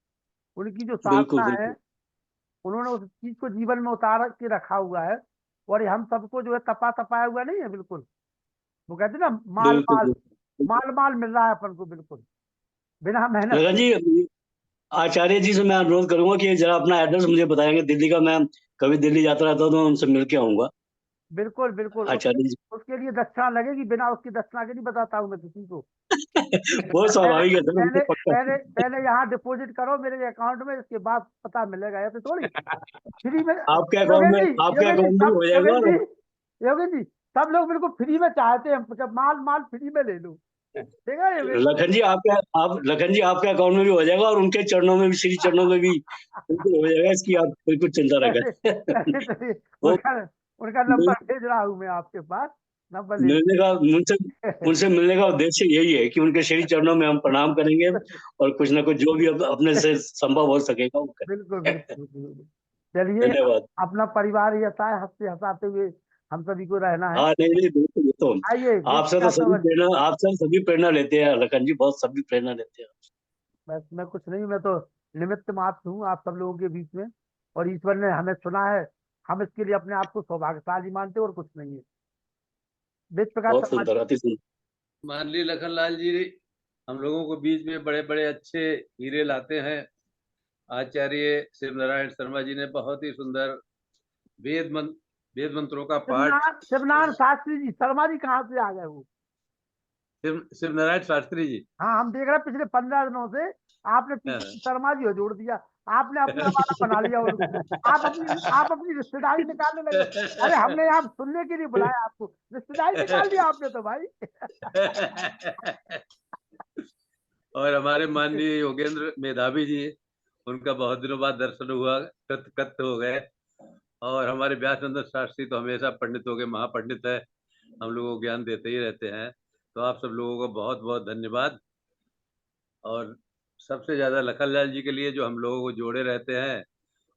Speaker 2: उनकी जो
Speaker 9: बिल्कुल
Speaker 2: साधना है,
Speaker 9: बिल्कुल
Speaker 2: उन्होंने उस चीज को जीवन में उतार के रखा हुआ है। और ये हम सबको जो है तपाया हुआ नहीं है बिल्कुल। वो कहते हैं ना, माल
Speaker 9: बिल्कुल
Speaker 2: माल
Speaker 9: बिल्कुल।
Speaker 2: माल माल मिल रहा है अपन को बिल्कुल, बिना मेहनत
Speaker 9: लखन जी, आचार्य जी से मैं अनुरोध करूंगा कि जरा अपना एड्रेस मुझे बताएंगे दिल्ली का। मैं कभी दिल्ली जाता रहता हूँ तो उनसे मिल के आऊंगा।
Speaker 2: बिल्कुल बिल्कुल।
Speaker 9: आचार्य जी
Speaker 2: उसके लिए दक्षिणा लगेगी, बिना उसकी दक्षिणा के नहीं बताता हूँ मैं किसी को।
Speaker 9: बहुत
Speaker 2: पहले
Speaker 9: स्वाभाविक है सर,
Speaker 2: पहले
Speaker 9: उनको पक्का।
Speaker 2: पहले पहले यहाँ डिपॉजिट करो मेरे अकाउंट में, इसके बाद पता मिलेगा। ऐसे थोड़ी फ्री में।
Speaker 9: आपके अकाउंट में, आपके
Speaker 2: योगेश जी
Speaker 9: अकाउंट में
Speaker 2: सब,
Speaker 9: हो जाएगा।
Speaker 2: योगेश जी सब लोग बिल्कुल फ्री में चाहते हैं जब माल माल फ्री में ले लो। ठीक है योगेश
Speaker 9: लखन जी आपके अकाउंट में भी हो जाएगा, और उनके चरणों में भी, श्री चरणों में भी बिल्कुल हो जाएगा। इसकी आप बिल्कुल चिंता न
Speaker 2: ऐसे
Speaker 9: करें।
Speaker 2: ऐसे तो
Speaker 9: वो
Speaker 2: उनका उनका नंबर भेज रहा हूँ मैं आपके पास, नंबर ले
Speaker 9: मिलने का उनसे उनसे मिलने का उद्देश्य यही है कि उनके श्री चरणों में हम प्रणाम करेंगे, और कुछ ना कुछ जो भी अपने से संभव हो सकेगा वो करें।
Speaker 2: बिल्कुल बिल्कुल बिल्कुल। चलिए,
Speaker 9: धन्यवाद।
Speaker 2: अपना परिवार ही ऐसा है, हंसते हंसाते हुए हम सभी को रहना है।
Speaker 9: हाँ नहीं नहीं, बिल्कुल। ये तो
Speaker 2: आइए
Speaker 9: आपसे तो सभी
Speaker 2: समझ।
Speaker 9: प्रेरणा, आपसे सभी प्रेरणा लेते हैं लखन जी, बहुत सभी प्रेरणा लेते हैं।
Speaker 2: बस मैं कुछ नहीं, मैं तो निमित्त मात्र हूँ आप सब लोगों के बीच में, और ईश्वर ने हमें चुना है। हम इसके लिए अपने आप को सौभाग्यशाली मानते हैं, और कुछ नहीं है। वेद प्रकाश
Speaker 9: बहुत
Speaker 2: शर्मा
Speaker 9: सुंदर,
Speaker 2: जी।
Speaker 9: अति सुंदर।
Speaker 10: मान ली लखनलाल जी हम लोगों को बीच में बड़े बड़े अच्छे हीरे लाते हैं। आचार्य शिवनारायण शर्मा जी ने बहुत ही सुंदर वेद मंत्रों का पाठ।
Speaker 2: शिवनारायण शास्त्री जी, शर्मा जी कहाँ से आ गए वो?
Speaker 10: शिवनारायण शास्त्री जी।
Speaker 2: हाँ, हम देख रहे हैं पिछले 15 दिनों से आपने
Speaker 10: हाँ।
Speaker 2: पीछे शर्मा जी को जोड़ दिया।
Speaker 11: आपने अपना वाला बना लिया उनको। आप अपनी रिश्तेदारी निकालने लगे। अरे हमने यहाँ सुनने के लिए बुलाया आपको, रिश्तेदारी निकाल दिया आपने तो भाई।
Speaker 10: और हमारे माननीय योगेंद्र मेधावी जी, उनका बहुत दिनों बाद दर्शन हुआ, कृत हो गए। और हमारे व्यासनंदन शास्त्री तो हमेशा पंडितों के महापंडित है, हम लोगों को ज्ञान देते ही रहते हैं। तो आप सब लोगों को बहुत बहुत धन्यवाद। और सबसे ज्यादा लखनलाल जी के लिए, जो हम लोगों को जोड़े रहते हैं।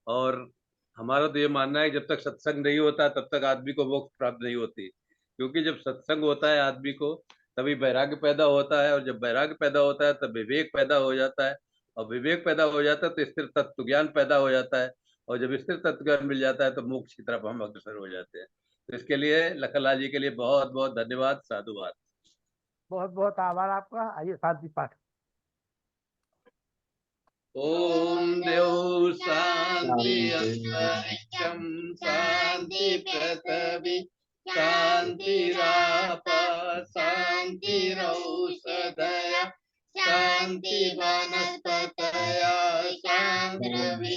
Speaker 10: और हमारा तो ये मानना है कि जब तक सत्संग नहीं होता तब तक आदमी को मोक्ष प्राप्त नहीं होती, क्योंकि जब सत्संग होता है आदमी को तभी वैराग्य पैदा होता है, और जब वैराग्य पैदा होता है तब विवेक पैदा हो जाता है, और विवेक पैदा हो जाता है तो स्थिर तत्व ज्ञान पैदा हो जाता है, और जब स्थिर तत्व ज्ञान मिल जाता है तो मोक्ष की तरफ हम अग्रसर हो जाते हैं। तो इसके लिए लखनलाल जी के लिए बहुत बहुत धन्यवाद, साधुवाद।
Speaker 11: बहुत बहुत आभार आपका। आइए शांति पाठ।
Speaker 10: ओम देव शांति अंतरिक्षम शांति पृथ्वी शांतिराप शांतिरौषधय शांति वनस्पतय शांतिर्विश्वेदेव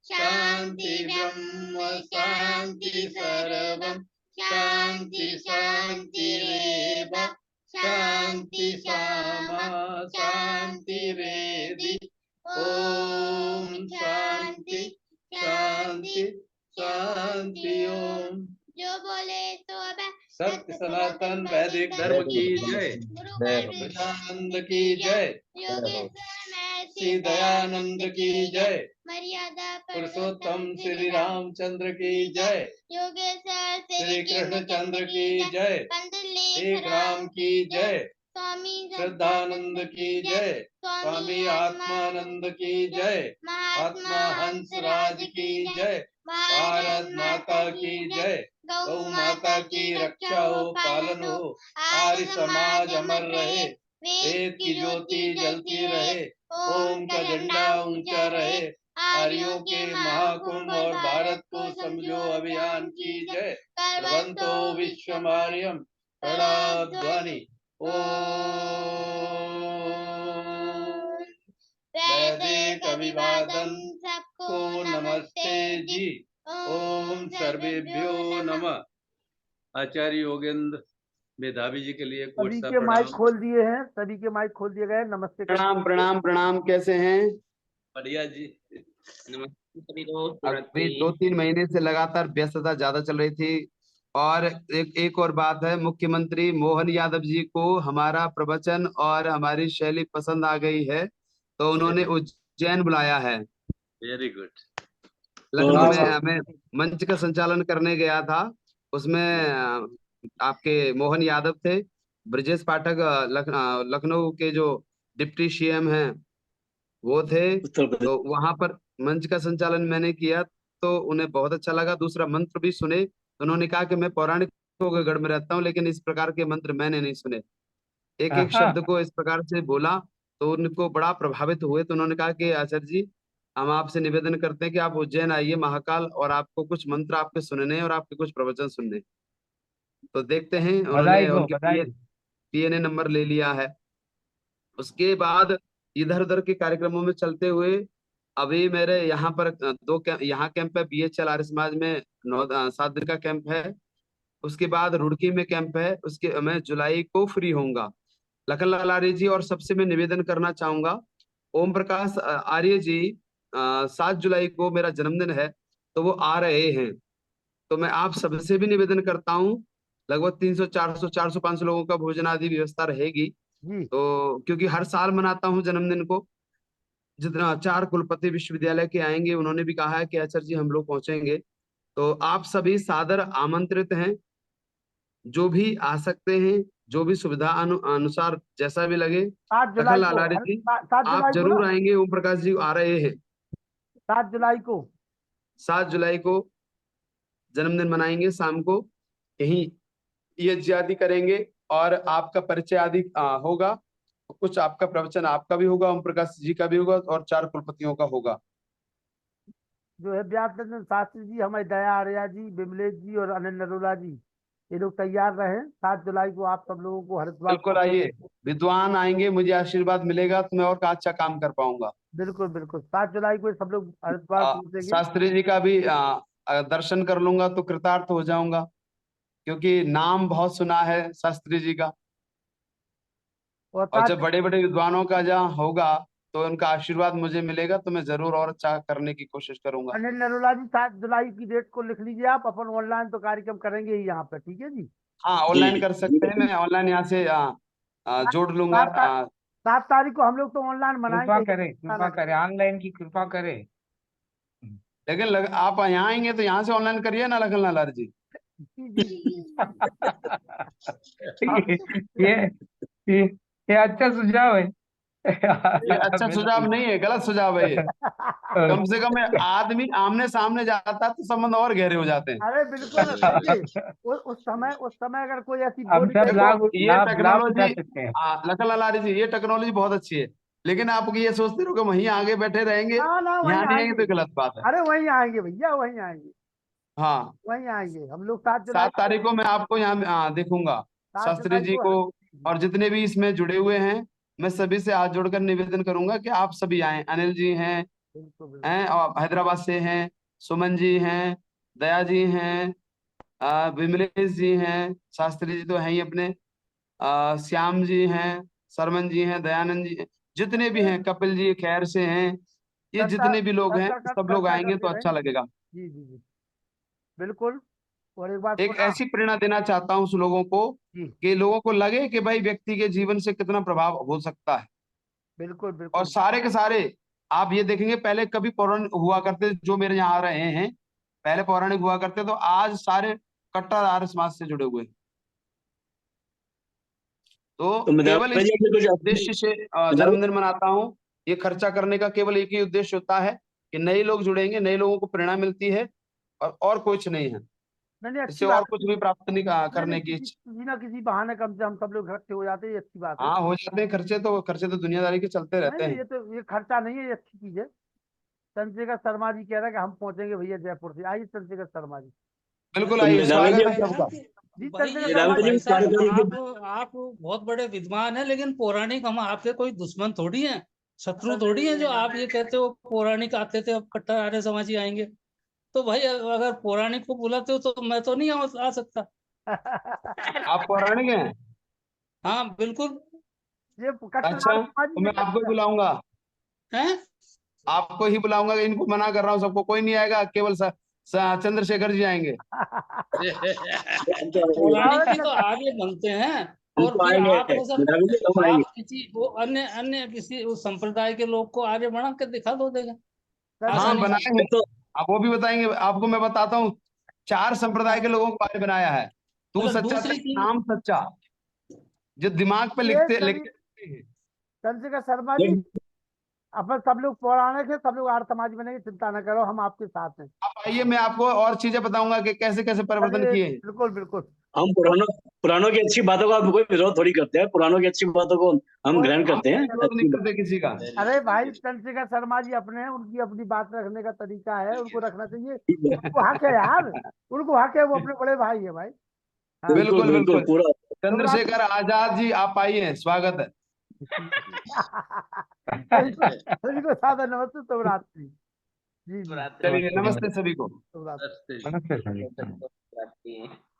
Speaker 10: शांति ब्रह्म शांति सर्वं शांति शांतिरेव शांति सामा शांति रेदि। ओम शांति शांति शांति। ओम।
Speaker 12: जो बोले तो
Speaker 10: सत्य सनातन वैदिक धर्म की जय, प्रशानंद की जय, श्री दयानंद की जय,
Speaker 12: मर्यादा
Speaker 10: पुरुषोत्तम श्री रामचंद्र की जय,
Speaker 12: योगेश्वर
Speaker 10: श्री कृष्णचंद्र की जय, एक राम की जय,
Speaker 12: स्वामी
Speaker 10: श्रद्धानंद की जय, स्वामी आत्मानंद की जय, महात्मा हंसराज की जय, भारत माता की जय, गौ माता की रक्षा हो पालन हो, आर्य समाज अमर रहे, वेद की ज्योति जलती रहे, ओम का झंडा ऊंचा रहे, आर्यों के महाकुंभ और भारत को समझो अभियान की जय, सर्वंतो विश्वमार्यम प्रणध्वनि। ओम वैदिक अभिवादन सबको नमस्ते जी। ओम सर्वेभ्यो नमः। आचार्य योगेंद्र मेधावी जी के लिए कोट
Speaker 11: सभी
Speaker 10: सा
Speaker 11: के माइक
Speaker 10: प्रणाम।
Speaker 11: खोल दिए हैं, सभी के माइक खोल दिए गए। नमस्ते।
Speaker 3: प्रणाम प्रणाम प्रणाम। कैसे हैं?
Speaker 10: बढ़िया जी।
Speaker 8: नमस्ते सभी दोस्त।
Speaker 3: अभी 2-3 महीने से लगातार व्यस्तता ज्यादा चल रही थी। और एक और बात है, मुख्यमंत्री मोहन यादव जी को हमारा प्रवचन और हमारी शैली पसंद आ गई है, तो उन्होंने उज्जैन बुलाया है।
Speaker 10: Very good.
Speaker 3: लखनऊ में हमें मंच का संचालन करने गया था, उसमें आपके मोहन यादव थे, ब्रजेश पाठक लखनऊ के जो डिप्टी सीएम हैं वो थे, तो वहां पर मंच का संचालन मैंने किया, तो उन्हें बहुत अच्छा लगा। दूसरा मंत्र भी सुने, तो उन्होंने कहा कि मैं पौराणिकों के गढ़ में रहता हूँ, लेकिन इस प्रकार के मंत्र मैंने नहीं सुने। एक एक शब्द को इस प्रकार से बोला तो उनको बड़ा प्रभावित हुए। तो उन्होंने कहा कि आचार्य जी, हम आपसे निवेदन करते हैं कि आप उज्जैन आइए महाकाल, और आपको कुछ मंत्र आपके सुनने हैं और आपके कुछ प्रवचन सुनने। तो देखते हैं, उन्होंने उनके पीए ने नंबर ले लिया है। उसके बाद इधर उधर के कार्यक्रमों में चलते हुए अभी मेरे यहाँ पर यहाँ कैंप है, बीएचएल आर्य समाज में 7 दिन का कैंप है। उसके बाद रुड़की में कैंप है, उसके मैं जुलाई को फ्री होऊंगा। लखनलाल आर्य जी, और सबसे मैं निवेदन करना चाहूंगा, ओम प्रकाश आर्य जी 7 जुलाई को मेरा जन्मदिन है, तो वो आ रहे हैं। तो मैं आप सबसे भी निवेदन करता हूँ, लगभग 300 400 400 500 लोगों का भोजन आदि व्यवस्था रहेगी। तो क्योंकि हर साल मनाता हूँ जन्मदिन को, जितना 4 कुलपति विश्वविद्यालय के आएंगे, उन्होंने भी कहा है कि आचार्य जी हम लोग पहुंचेंगे। तो आप सभी सादर आमंत्रित हैं, जो भी आ सकते हैं, जो भी सुविधा अनुसार जैसा भी लगे। लखनलाल आर्य जी आप जरूर आएंगे, ओम प्रकाश जी आ रहे हैं
Speaker 11: 7 जुलाई को।
Speaker 3: 7 जुलाई को जन्मदिन मनाएंगे, शाम को यहीं यज्ञ आदि करेंगे, और आपका परिचय आदि होगा, कुछ आपका प्रवचन आपका भी होगा, ओम प्रकाश जी का भी होगा, और 4 कुलपतियों का होगा।
Speaker 11: जो है व्यासनंदन शास्त्री जी, हमारे दया आर्या जी, विमलेश जी और अनिल नरोला जी, ये लोग तैयार रहे। 7 जुलाई को आप सब लोगों को हरिद्वार
Speaker 3: बिल्कुल आइए, विद्वान आएंगे, मुझे आशीर्वाद मिलेगा तो मैं और का अच्छा काम कर पाऊंगा।
Speaker 11: बिल्कुल बिल्कुल 7 जुलाई को सब लोग हरिद्वार पहुंचेंगे।
Speaker 3: शास्त्री जी का भी दर्शन कर लूंगा तो कृतार्थ हो जाऊंगा, क्योंकि नाम बहुत सुना है शास्त्री जी का।
Speaker 11: और
Speaker 3: और
Speaker 11: 7
Speaker 3: जब बड़े बड़े विद्वानों का जहाँ होगा तो उनका आशीर्वाद मुझे मिलेगा तो मैं जरूर और अच्छा करने की कोशिश करूंगा।
Speaker 11: अनिल नरोला जी 7 जुलाई की डेट को लिख लीजिए आप। अपन ऑनलाइन तो कार्यक्रम करेंगे ही यहाँ पे, ठीक है जी।
Speaker 3: हाँ, ऑनलाइन कर सकते हैं, मैं ऑनलाइन यहाँ से जोड़ लूंगा।
Speaker 11: 7 तारीख को हम लोग तो ऑनलाइन
Speaker 5: कृपा
Speaker 11: मनाएंगे।
Speaker 5: करे ऑनलाइन की कृपा करे।
Speaker 3: लेकिन आप यहाँ आएंगे तो यहाँ से ऑनलाइन करिए ना लखन लाल जी।
Speaker 5: ये अच्छा सुझाव है।
Speaker 3: ये अच्छा सुझाव नहीं है, गलत सुझाव है ये। कम से कम आदमी आमने सामने जाता है तो संबंध और गहरे हो जाते हैं।
Speaker 11: अरे बिल्कुल देखिए, उस समय अगर कोई ऐसी
Speaker 5: हम
Speaker 11: बोली
Speaker 5: सब लाभ
Speaker 3: ये
Speaker 5: लाभ
Speaker 3: टेक्नोलॉजी,
Speaker 5: उठा सकते हैं।
Speaker 3: लखन लाल जी, ये टेक्नोलॉजी बहुत अच्छी है, लेकिन आप ये सोचते रहो कि वहीं आगे बैठे रहेंगे,
Speaker 11: ना वहीं
Speaker 3: यहाँ नहीं आएंगे
Speaker 11: आएंगे।
Speaker 3: तो गलत बात है।
Speaker 11: अरे वहीं आएंगे भैया, वहीं आएंगे,
Speaker 3: हाँ,
Speaker 11: वहीं आएंगे हम लोग 7 जुलाई
Speaker 3: 7 तारीख को मैं आपको यहाँ देखूंगा,
Speaker 11: 7
Speaker 3: शास्त्री
Speaker 11: जुलाई
Speaker 3: जी को। और जितने भी इसमें जुड़े हुए हैं, मैं सभी से हाथ जोड़कर निवेदन करूंगा कि आप सभी आए। अनिल जी हैं, और हैदराबाद से हैं, सुमन जी हैं, दया जी हैं, विमलेश जी हैं, शास्त्री जी तो हैं ही अपने, श्याम जी हैं, सरमन जी हैं, दयानंद जी, जितने भी हैं, कपिल जी खैर से हैं, ये जितने भी लोग हैं सब लोग आएंगे तो अच्छा लगेगा।
Speaker 11: जी जी जी बिल्कुल। और एक बात
Speaker 3: एक ऐसी प्रेरणा देना चाहता हूँ उस लोगों को कि लोगों को लगे कि भाई व्यक्ति के जीवन से कितना प्रभाव हो सकता है।
Speaker 11: बिल्कुल
Speaker 3: और
Speaker 11: बिल्कुल
Speaker 3: सारे के सारे आप ये देखेंगे, पहले कभी पौराणिक हुआ करते जो मेरे यहाँ आ रहे हैं, पहले पौराणिक हुआ करते, तो आज सारे कट्टर आर्य समाज से जुड़े हुए हैं। तो केवल इस उद्देश्य से जन्मदिन मनाता हूँ। ये खर्चा करने का केवल एक ही उद्देश्य होता है कि नए लोग जुड़ेंगे, नए लोगों को प्रेरणा मिलती है, और कुछ नहीं है।
Speaker 11: नहीं
Speaker 3: इससे
Speaker 11: अच्छी
Speaker 3: और
Speaker 11: बात
Speaker 3: कुछ भी प्राप्त नहीं करने की इच्छा।
Speaker 11: किसी ना किसी बहाने कम से हम सब लोग इकट्ठे हो जाते हैं, ये अच्छी बात है।
Speaker 3: हाँ, हो जाते हैं खर्चे तो दुनियादारी के चलते रहते
Speaker 11: नहीं
Speaker 3: हैं।
Speaker 11: ये खर्चा नहीं है, ये अच्छी चीज है। चंद्रशेखर शर्मा जी कह रहे हैं कि हम पहुंचेंगे भैया जयपुर से। आइए चंद्रशेखर शर्मा जी।
Speaker 3: बिल्कुल आइए, स्वागत है सबका।
Speaker 13: भाई साहब, आप बहुत बड़े विद्वान हैं, लेकिन पौराणिक हम आपके कोई दुश्मन थोड़ी हैं, शत्रु थोड़ी हैं। जो आप ये कहते हो पौराणिक आते थे, अब कट्टर आर्य समाजी आएंगे, तो भाई अगर पौराणिक को बुलाते हो तो मैं तो नहीं आ सकता।
Speaker 3: आप पौराणिक हैं?
Speaker 13: हाँ बिल्कुल।
Speaker 11: ये
Speaker 3: अच्छा, तो मैं आपको बुलाऊंगा।
Speaker 13: हैं?
Speaker 3: आपको ही बुलाऊंगा, इनको मना कर रहा हूँ, सबको कोई नहीं आएगा, केवल चंद्रशेखर जी आएंगे।
Speaker 13: पौराणिक भी तो आर्य बनते हैं, और फिर आप ऐसा आप किसी वो अन्य किसी उस संप्रदाय के लोग को आर्य बना के दिखा दो देगा।
Speaker 3: हाँ, बनाएंगे तो आप वो भी बताएंगे। आपको मैं बताता हूँ, 4 संप्रदाय के लोगों को आर्य बनाया है। तू सच्चा, नाम सच्चा, जो दिमाग पे लिखते
Speaker 11: चंद्रशेखर शर्मा जी, अपन सब लोग पौराणिक है, सब लोग आर्य समाज बनेंगे, चिंता न करो, हम आपके साथ हैं।
Speaker 3: आप आइए, मैं आपको और चीजें बताऊंगा कि कैसे कैसे परिवर्तन किए हैं।
Speaker 11: बिल्कुल बिल्कुल।
Speaker 9: हम पुरानों की अच्छी बातों का कोई विरोध थोड़ी करते हैं, पुरानों की अच्छी बातों को हम ग्रहण करते हैं।
Speaker 3: नहीं करते किसी का।
Speaker 11: अरे भाई चंद्रशेखर शर्मा जी अपने हैं, उनकी अपनी बात रखने का तरीका है, उनको रखना चाहिए। उनको हक है यार, उनको हक है, वो अपने बड़े भाई है भाई।
Speaker 3: बिल्कुल बिल्कुल पूरा। चंद्रशेखर आजाद जी, आप आइए, स्वागत है।
Speaker 11: सभी को सादर नमस्ते, शुभरात्रि। जी
Speaker 3: चलिए, नमस्ते सभी को।
Speaker 11: शुभरात्रि।
Speaker 5: नमस्ते सभी।